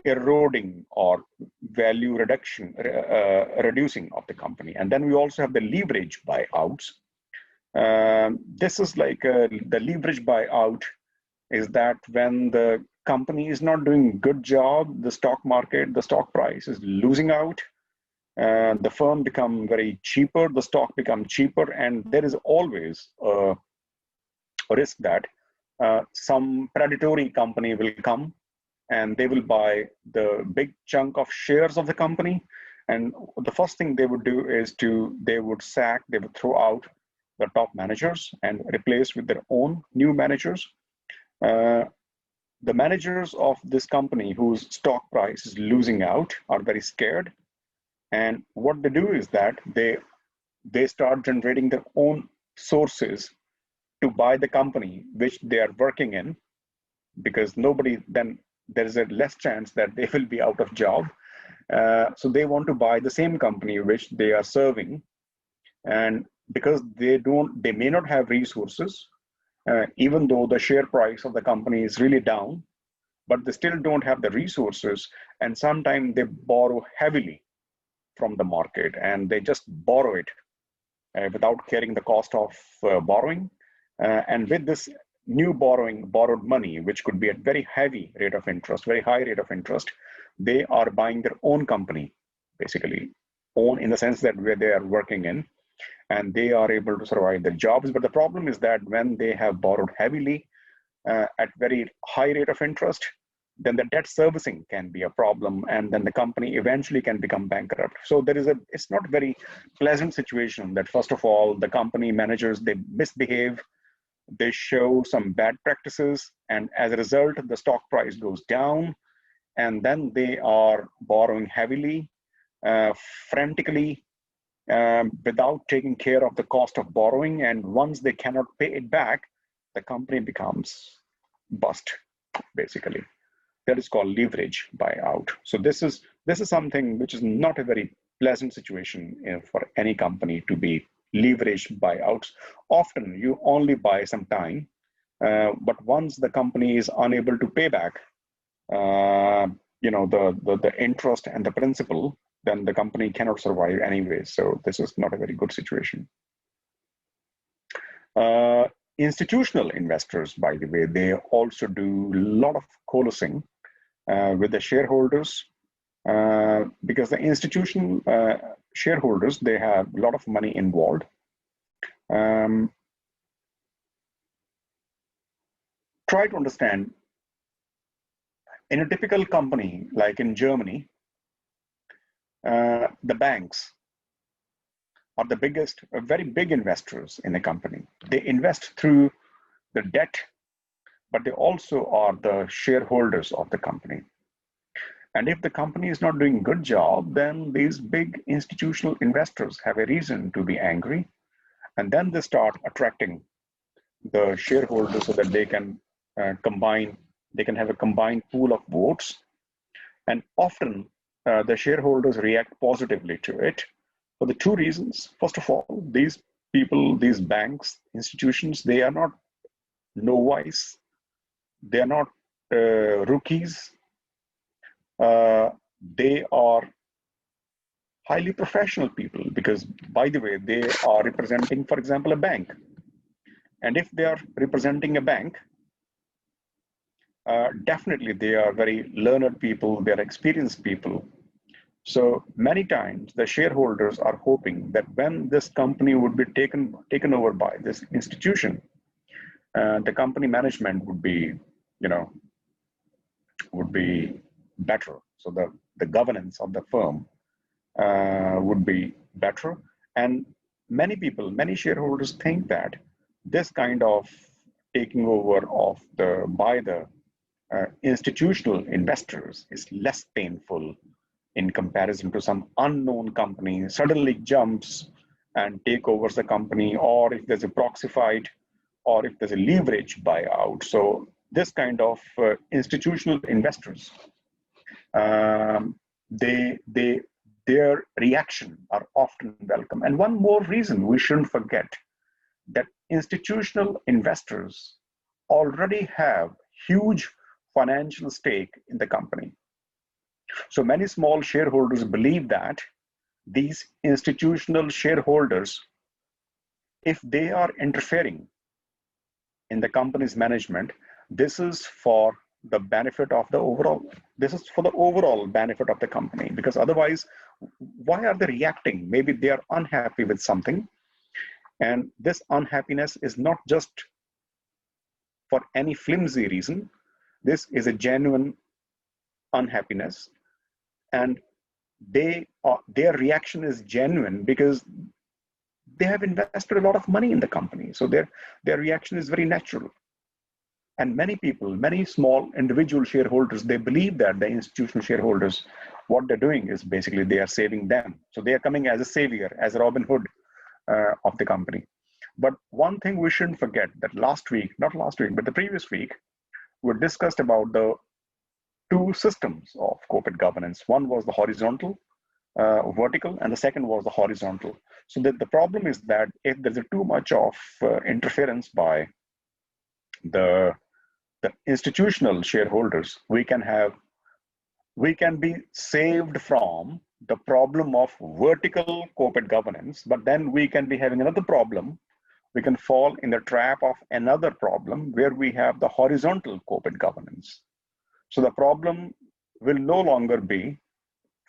eroding or value reducing of the company. And then we also have the leverage buyouts. This is like the leverage buyout is that when the company is not doing a good job, the stock price is losing out. The firm become very cheaper, the stock become cheaper, and there is always a risk that some predatory company will come and they will buy the big chunk of shares of the company. And the first thing they would do is they would throw out the top managers and replace with their own new managers. The managers of this company whose stock price is losing out are very scared. And what they do is that they start generating their own sources to buy the company which they are working in, because then there is a less chance that they will be out of job. So they want to buy the same company which they are serving. And because they may not have resources, even though the share price of the company is really down, but they still don't have the resources. And sometimes they borrow heavily from the market, and they just borrow it without carrying the cost of borrowing. And with this new borrowed money, which could be at very heavy rate of interest, very high rate of interest, they are buying their own company, basically own in the sense that where they are working in, and they are able to survive their jobs. But the problem is that when they have borrowed heavily at very high rate of interest, then the debt servicing can be a problem, and then the company eventually can become bankrupt. So it's not very pleasant situation that first of all, the company managers, they misbehave, they show some bad practices, and as a result, the stock price goes down, and then they are borrowing heavily, frantically, without taking care of the cost of borrowing. And once they cannot pay it back, the company becomes bust, basically. That is called leverage buyout. So this is something which is not a very pleasant situation for any company to be leveraged buyouts. Often you only buy some time, but once the company is unable to pay back, the interest and the principal, then the company cannot survive anyway. So this is not a very good situation. Institutional investors, by the way, they also do a lot of coalescing with the shareholders, because the institutional shareholders, they have a lot of money involved. Try to understand, in a typical company, like in Germany, the banks are the biggest, very big investors in a company. They invest through the debt, but they also are the shareholders of the company. And if the company is not doing a good job, then these big institutional investors have a reason to be angry. And then they start attracting the shareholders so that they can have a combined pool of votes. And often the shareholders react positively to it for the two reasons. First of all, these people, these banks, institutions, they are not novice. They are not rookies. They are highly professional people, because, by the way, they are representing, for example, a bank. And if they are representing a bank, definitely they are very learned people, they are experienced people. So many times the shareholders are hoping that when this company would be taken over by this institution, the company management would be, better. So the governance of the firm would be better. And many shareholders think that this kind of taking over by the institutional investors is less painful in comparison to some unknown company suddenly jumps and take over the company, or if there's a proxy fight, or if there's a leverage buyout. So this kind of institutional investors, their reaction are often welcome. And one more reason we shouldn't forget, that institutional investors already have huge financial stake in the company. So many small shareholders believe that these institutional shareholders, if they are interfering in the company's management, this is for the benefit of the overall, this is for the overall benefit of the company, because otherwise, why are they reacting? Maybe they are unhappy with something. And this unhappiness is not just for any flimsy reason. This is a genuine unhappiness. And their reaction is genuine because they have invested a lot of money in the company. So their reaction is very natural. And many people, many small individual shareholders, they believe that the institutional shareholders, what they're doing is basically they are saving them. So they are coming as a savior, as Robin Hood of the company. But one thing we shouldn't forget, that not last week, but the previous week, we discussed about the two systems of corporate governance. One was the horizontal, vertical, and the second was the horizontal. So the problem is that if there's too much of interference by the institutional shareholders, we can be saved from the problem of vertical corporate governance, but then we can be having another problem. We can fall in the trap of another problem where we have the horizontal corporate governance. So the problem will no longer be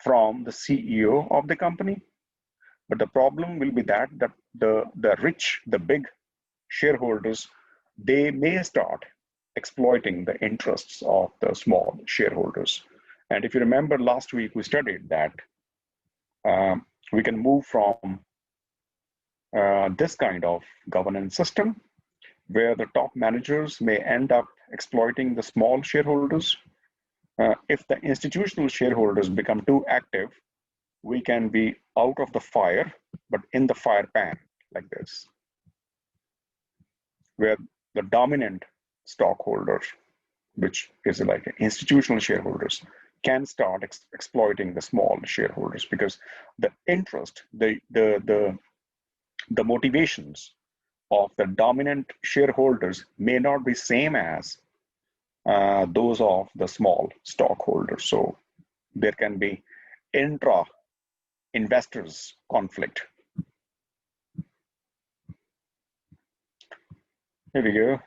from the CEO of the company, but the problem will be that the rich, the big shareholders, they may start exploiting the interests of the small shareholders. And if you remember last week, we studied that we can move from this kind of governance system where the top managers may end up exploiting the small shareholders. If the institutional shareholders become too active, we can be out of the fire, but in the fire pan, like this, where the dominant stockholders, which is like institutional shareholders, can start exploiting the small shareholders, because the interest, the motivations of the dominant shareholders may not be same as those of the small stockholders. So there can be intra investors conflict. Here we go.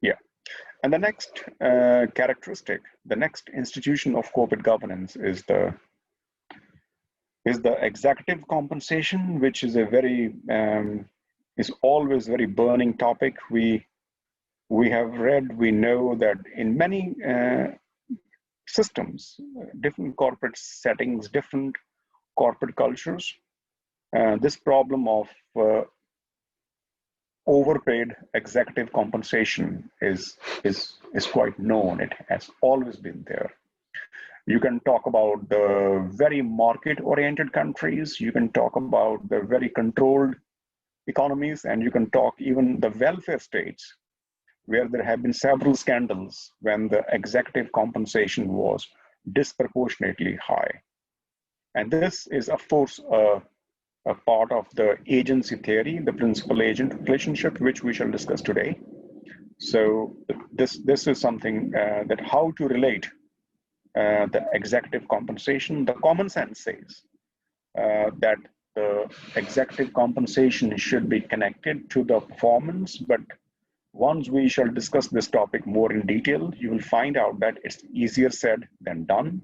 Yeah. And the next characteristic, the next institution of corporate governance is the executive compensation, which is a very is always very burning topic. We have read, we know that in many systems, different corporate settings, different corporate cultures, this problem of overpaid executive compensation is quite known. It has always been there. You can talk about the very market-oriented countries. You can talk about the very controlled economies, and you can talk even the welfare states, where there have been several scandals when the executive compensation was disproportionately high. And this is, of course, a part of the agency theory, the principal-agent relationship, which we shall discuss today. So this is something that how to relate the executive compensation. The common sense says that the executive compensation should be connected to the performance, but once we shall discuss this topic more in detail, you will find out that it's easier said than done,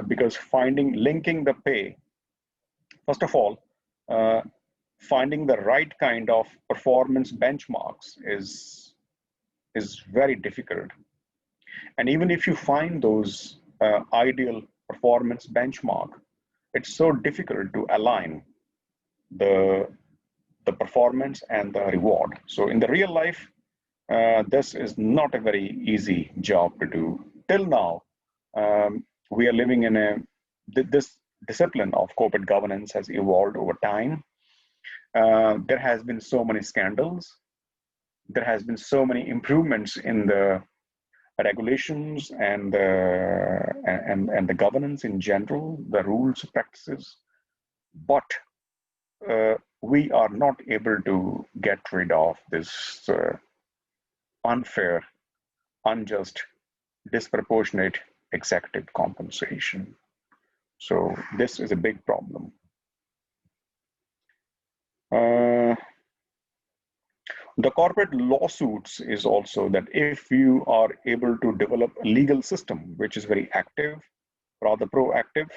because linking the pay, first of all, finding the right kind of performance benchmarks is very difficult. And even if you find those ideal performance benchmark, it's so difficult to align the performance and the reward. So in the real life, this is not a very easy job to do. Till now, we are living in this discipline of corporate governance has evolved over time. There has been so many scandals. There has been so many improvements in the regulations and the governance in general, the rules, practices, but we are not able to get rid of this unfair, unjust, disproportionate executive compensation. So this is a big problem. The corporate lawsuits is also that if you are able to develop a legal system which is very active, rather proactive,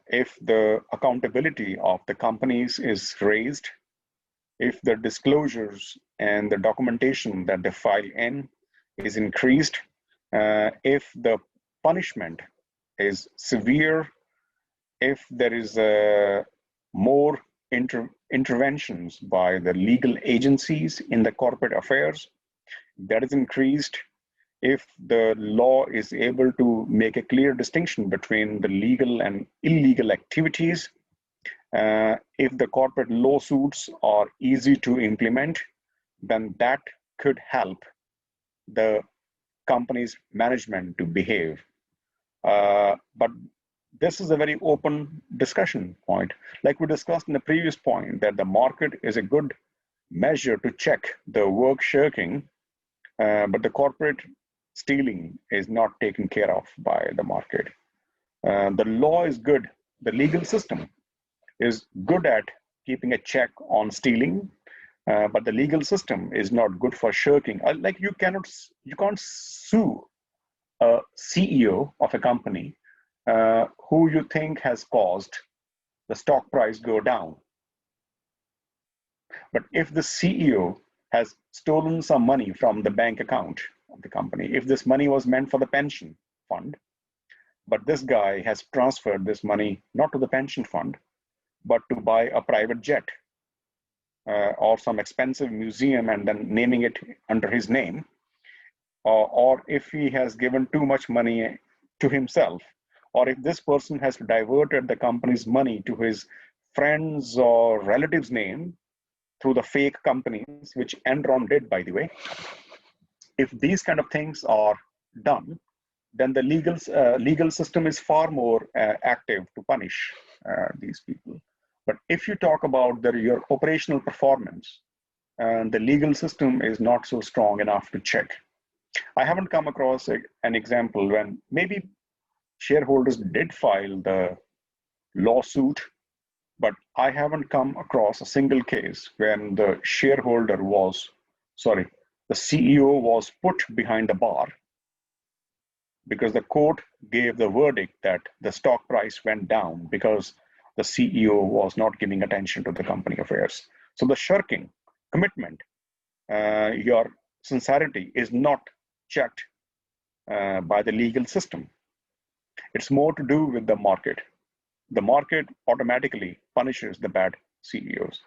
if the accountability of the companies is raised, if the disclosures and the documentation that they file in is increased, if the punishment is severe, if there is more interventions by the legal agencies in the corporate affairs, that is increased, if the law is able to make a clear distinction between the legal and illegal activities, if the corporate lawsuits are easy to implement, then that could help the company's management to behave. But this is a very open discussion point. Like we discussed in the previous point, that the market is a good measure to check the work shirking, but the corporate stealing is not taken care of by the market. The law is good. The legal system is good at keeping a check on stealing, but the legal system is not good for shirking. Like you can't sue a CEO of a company who you think has caused the stock price go down. But if the CEO has stolen some money from the bank account of the company, if this money was meant for the pension fund, but this guy has transferred this money not to the pension fund, but to buy a private jet or some expensive museum and then naming it under his name, or if he has given too much money to himself, or if this person has diverted the company's money to his friends or relatives' name through the fake companies, which Enron did, by the way. If these kind of things are done, then the legal system is far more active to punish these people. But if you talk about your operational performance, the legal system is not so strong enough to check. I haven't come across an example when maybe shareholders did file the lawsuit, but I haven't come across a single case when the the CEO was put behind the bar because the court gave the verdict that the stock price went down because the CEO was not giving attention to the company affairs. So the shirking, commitment, your sincerity is not checked by the legal system. It's more to do with the market. The market automatically punishes the bad CEOs.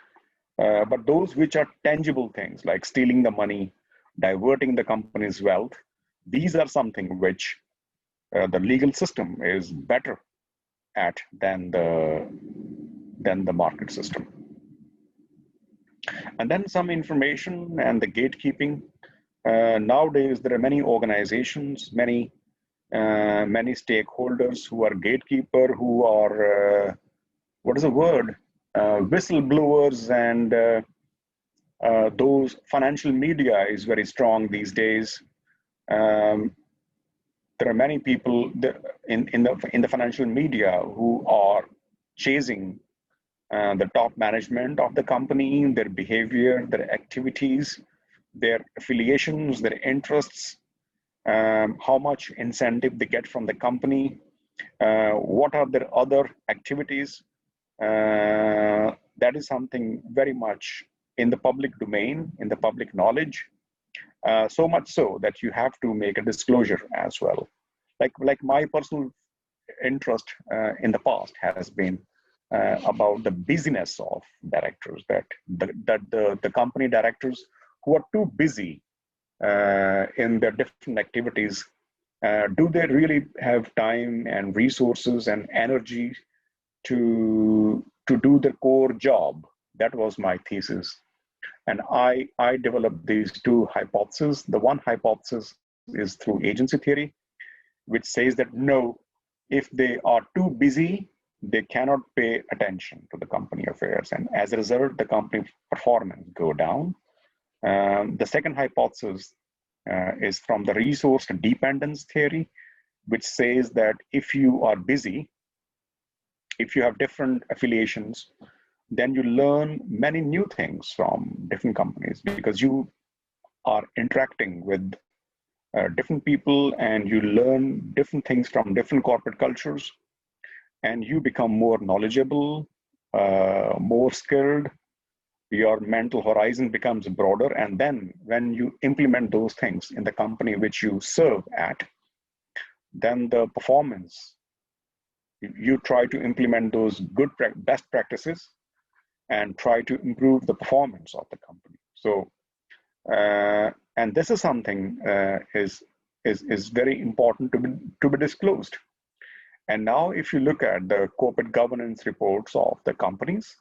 But those which are tangible things like stealing the money, diverting the company's wealth, these are something which the legal system is better at than the market system. And then some information and the gatekeeping. Nowadays, there are many organizations, many stakeholders who are gatekeeper, who are what is the word? Whistleblowers, and those financial media is very strong these days. There are many people in the financial media who are chasing the top management of the company, their behavior, their activities, their affiliations, their interests, how much incentive they get from the company, what are their other activities. That is something very much in the public domain, in the public knowledge, so much so that you have to make a disclosure as well. Like my personal interest in the past has been about the busyness of directors, that the company directors who are too busy in their different activities, do they really have time and resources and energy to do their core job? That was my thesis. And I developed these two hypotheses. The one hypothesis is through agency theory, which says that no, if they are too busy, they cannot pay attention to the company affairs. And as a result, the company performance go down. The second hypothesis is from the resource dependence theory, which says that if you are busy, if you have different affiliations, then you learn many new things from different companies because you are interacting with different people and you learn different things from different corporate cultures, and you become more knowledgeable, more skilled. Your mental horizon becomes broader, and then when you implement those things in the company which you serve at, then the performance, you try to implement those best practices and try to improve the performance of the company. So, and this is something is very important to be disclosed. And now, if you look at the corporate governance reports of the companies,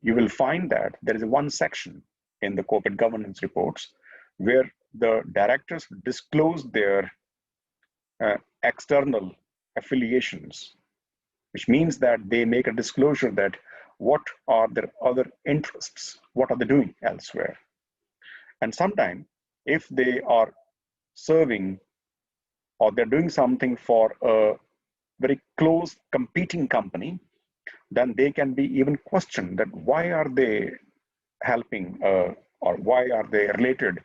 you will find that there is one section in the corporate governance reports where the directors disclose their external affiliations, which means that they make a disclosure that what are their other interests what are they doing elsewhere. And sometimes if they are serving or they're doing something for a very close competing company, then they can be even questioned that why are they helping or why are they related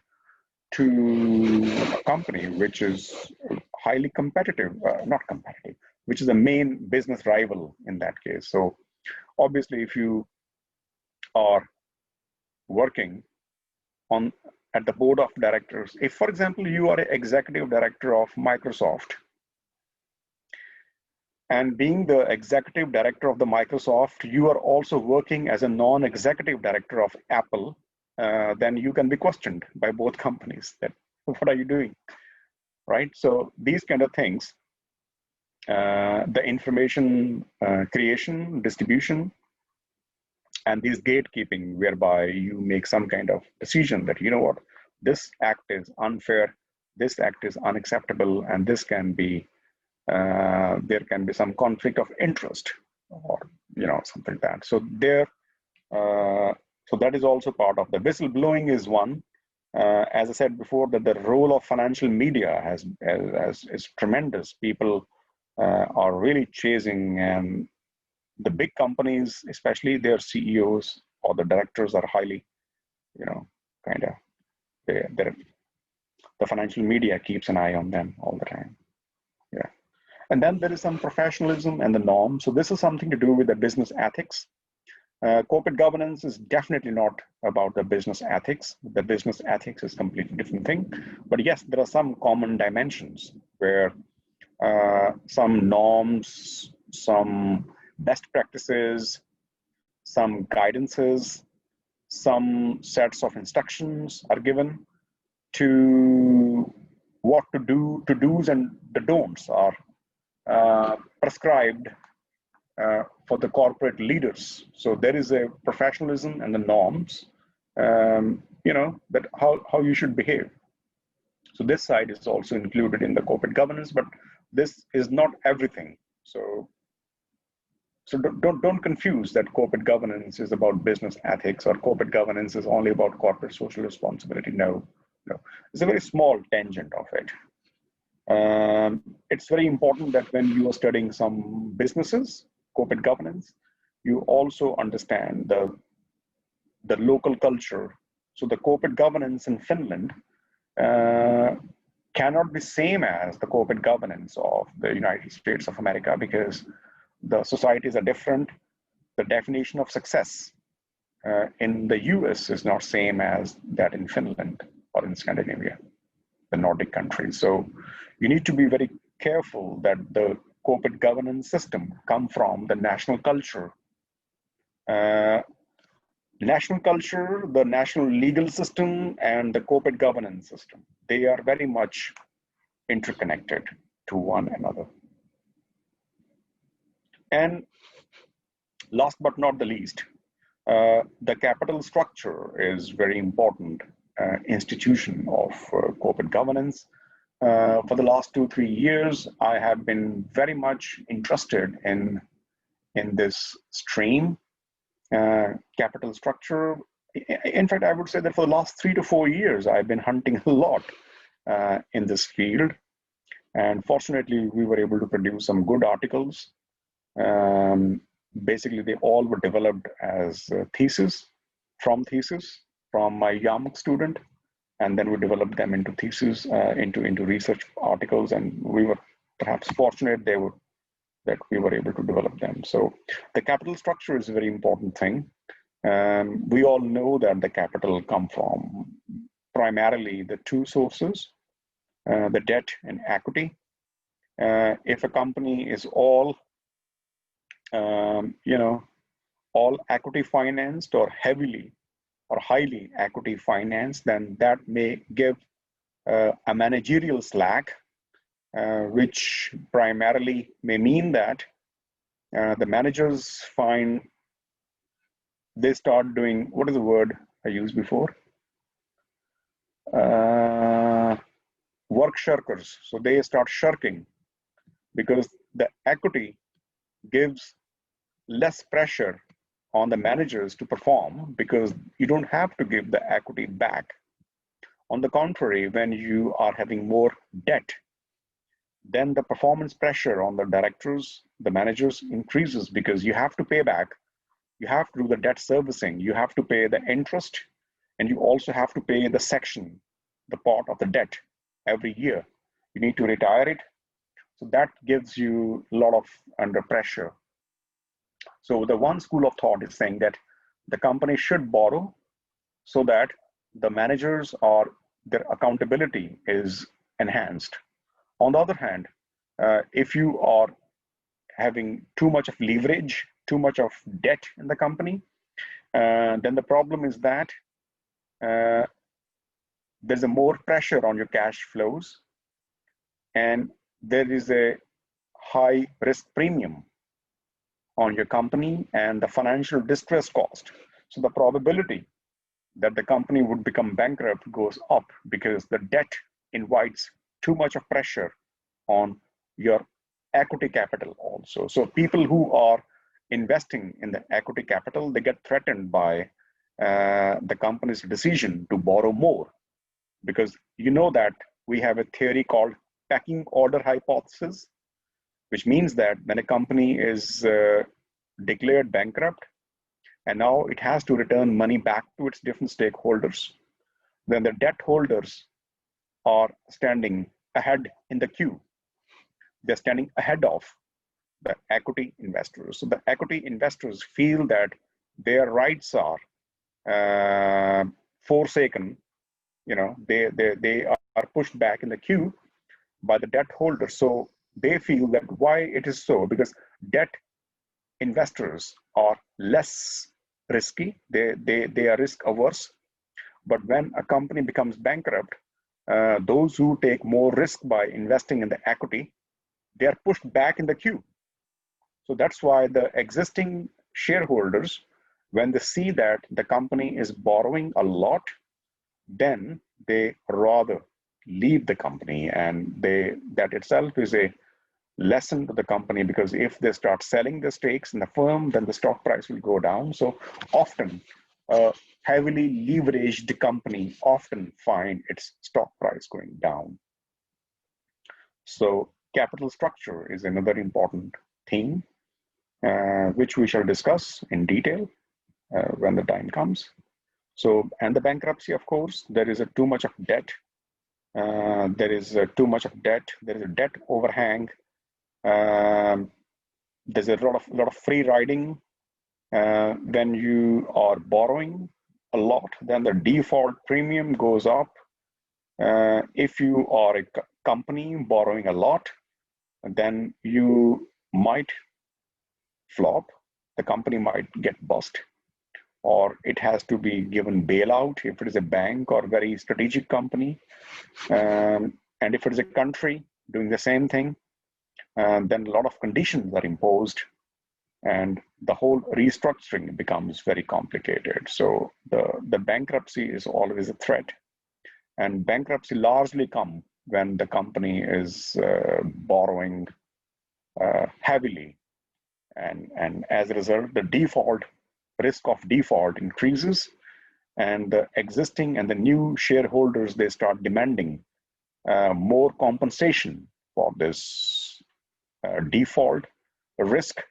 to a company which is highly competitive, not competitive, which is the main business rival in that case. So obviously, if you are working on at the board of directors, if for example you are an executive director of Microsoft, and being the executive director of the Microsoft, you are also working as a non-executive director of Apple, then you can be questioned by both companies that what are you doing, right? So these kind of things, the information creation, distribution, and these gatekeeping, whereby you make some kind of decision that, you know what, this act is unfair, this act is unacceptable, and this can be, there can be some conflict of interest, or something like that. So there, so that is also part of the whistleblowing is one. As I said before, that the role of financial media is tremendous. People are really chasing, and the big companies, especially their CEOs or the directors, are highly, kind of, the financial media keeps an eye on them all the time. Yeah. And then there is some professionalism and the norm. So this is something to do with the business ethics. Corporate governance is definitely not about the business ethics. The business ethics is a completely different thing. But yes, there are some common dimensions where some norms, some best practices, some guidances, some sets of instructions are given to what to do, to do's and the don'ts are prescribed for the corporate leaders. So there is a professionalism and the norms, that how you should behave. So this side is also included in the corporate governance, but this is not everything. So don't confuse that corporate governance is about business ethics or corporate governance is only about corporate social responsibility. No. It's a very small tangent of it. It's very important that when you are studying some businesses, corporate governance, you also understand the local culture. So the corporate governance in Finland cannot be same as the corporate governance of the United States of America, because the societies are different. The definition of success in the US is not same as that in Finland or in Scandinavia, the Nordic countries. So you need to be very careful that the corporate governance system come from the national culture. National culture, the national legal system, and the corporate governance system, they are very much interconnected to one another. And last but not the least, the capital structure is very important institution of corporate governance. For the last 2-3 years, I have been very much interested in this stream, capital structure. In fact, I would say that for the last 3 to 4 years, I've been hunting a lot in this field. And fortunately, we were able to produce some good articles. Basically, they all were developed as thesis from my YAMC student, and then we developed them into thesis, into research articles, and we were perhaps fortunate that we were able to develop them. So the capital structure is a very important thing. We all know that the capital come from primarily the two sources, the debt and equity. If a company is all equity financed or heavily or highly equity financed, then that may give a managerial slack, which primarily may mean that the managers they start doing, what is the word I used before? Work shirkers. So they start shirking because the equity gives less pressure on the managers to perform because you don't have to give the equity back. On the contrary, when you are having more debt, then the performance pressure on the directors, the managers increases because you have to pay back, you have to do the debt servicing, you have to pay the interest, and you also have to pay the section, the part of the debt every year. You need to retire it. So that gives you a lot of under pressure. So the one school of thought is saying that the company should borrow so that the managers or their accountability is enhanced. On the other hand, if you are having too much of leverage, too much of debt in the company, then the problem is that there's a more pressure on your cash flows, and there is a high risk premium on your company and the financial distress cost. So the probability that the company would become bankrupt goes up because the debt invites too much of pressure on your equity capital also. So people who are investing in the equity capital, they get threatened by the company's decision to borrow more, because you know that we have a theory called pecking order hypothesis, which means that when a company is declared bankrupt and now it has to return money back to its different stakeholders, then the debt holders are standing ahead in the queue. They're standing ahead of the equity investors. So the equity investors feel that their rights are forsaken. You know, they are pushed back in the queue by the debt holders. So they feel that why it is so, because debt investors are less risky. They are risk averse. But when a company becomes bankrupt, those who take more risk by investing in the equity, they are pushed back in the queue. So that's why the existing shareholders, when they see that the company is borrowing a lot, then they rather leave the company, and that itself is a lesson to the company, because if they start selling the stakes in the firm, then the stock price will go down. So often a heavily leveraged company often find its stock price going down. So capital structure is another important theme, which we shall discuss in detail when the time comes. So, and the bankruptcy, of course, there is a too much of debt. There is too much of debt. There is a debt overhang. There's a lot of free riding. When you are borrowing a lot, then the default premium goes up. If you are a company borrowing a lot, then you might flop. The company might get bust, or it has to be given bailout if it is a bank or very strategic company. And if it is a country doing the same thing, then a lot of conditions are imposed, and the whole restructuring becomes very complicated. So the bankruptcy is always a threat, and bankruptcy largely come when the company is borrowing heavily, and as a result, the default risk of default increases, and the existing and the new shareholders, they start demanding more compensation for this default risk.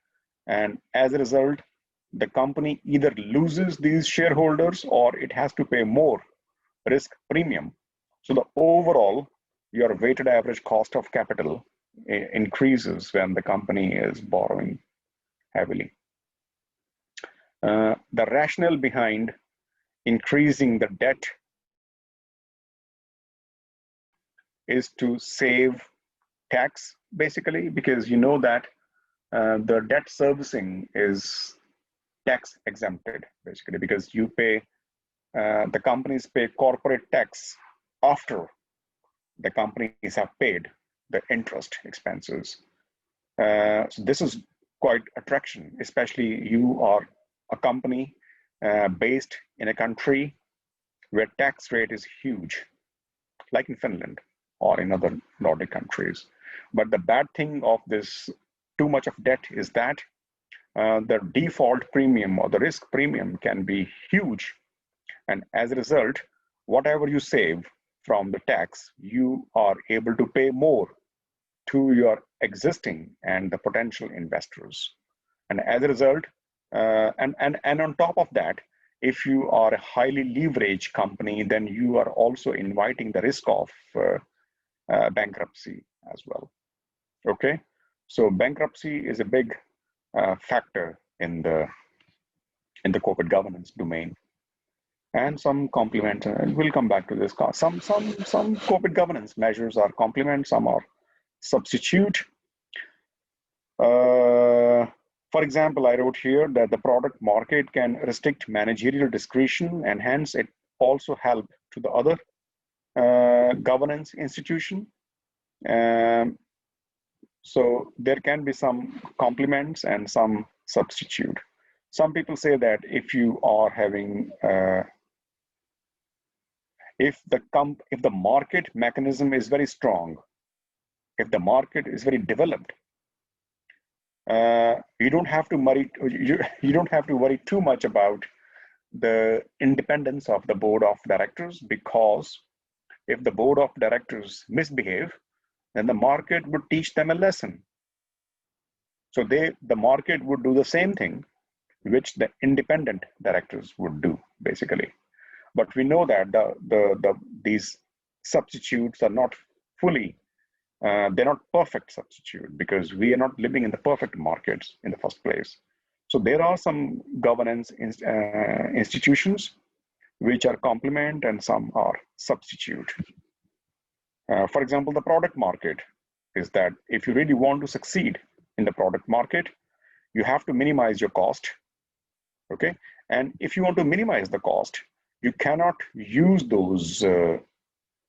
And as a result, the company either loses these shareholders or it has to pay more risk premium. So the overall, your weighted average cost of capital increases when the company is borrowing heavily. The rationale behind increasing the debt is to save tax, basically, because you know that the debt servicing is tax exempted, basically, because you pay, the companies pay corporate tax after the companies have paid the interest expenses. So this is quite attraction, especially you are a company based in a country where tax rate is huge, like in Finland or in other Nordic countries. But the bad thing of this too much of debt is that the default premium or the risk premium can be huge. And as a result, whatever you save from the tax, you are able to pay more to your existing and the potential investors. And as a result, and on top of that, if you are a highly leveraged company, then you are also inviting the risk of bankruptcy as well. Okay, so bankruptcy is a big factor in the corporate governance domain. And some complement, and we'll come back to this. Some corporate governance measures are complement, some are substitute. For example, I wrote here that the product market can restrict managerial discretion, and hence it also help to the other governance institution. So there can be some complements and some substitute. Some people say that if you are having if the market mechanism is very strong, if the market is very developed, you don't have to worry. You don't have to worry too much about the independence of the board of directors, because if the board of directors misbehave, then the market would teach them a lesson. So the market would do the same thing which the independent directors would do, basically. But we know that these substitutes are not fully, they're not perfect substitute, because we are not living in the perfect markets in the first place. So there are some governance institutions which are complement and some are substitute. For example, the product market is that if you really want to succeed in the product market, you have to minimize your cost. Okay, and if you want to minimize the cost, you cannot use those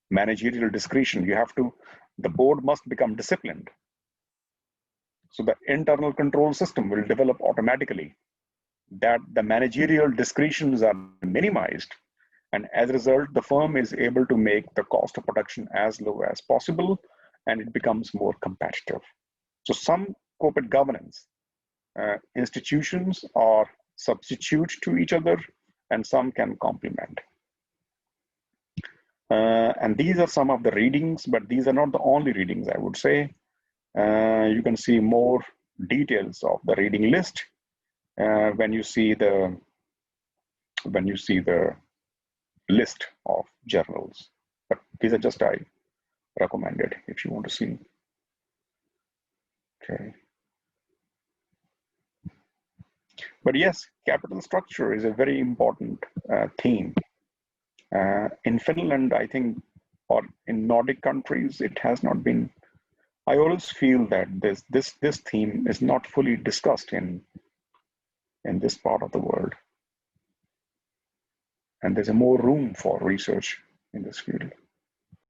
managerial discretion. The board must become disciplined. So the internal control system will develop automatically that the managerial discretions are minimized. And as a result, the firm is able to make the cost of production as low as possible, and it becomes more competitive. So some corporate governance institutions are substitute to each other, and some can complement. And these are some of the readings, but these are not the only readings, I would say. You can see more details of the reading list when you see the list of journals. But these are just I recommended if you want to see. Okay. But yes, capital structure is a very important theme. In Finland, I think, or in Nordic countries, it has not been. I always feel that this theme is not fully discussed in this part of the world, and there's a more room for research in this field.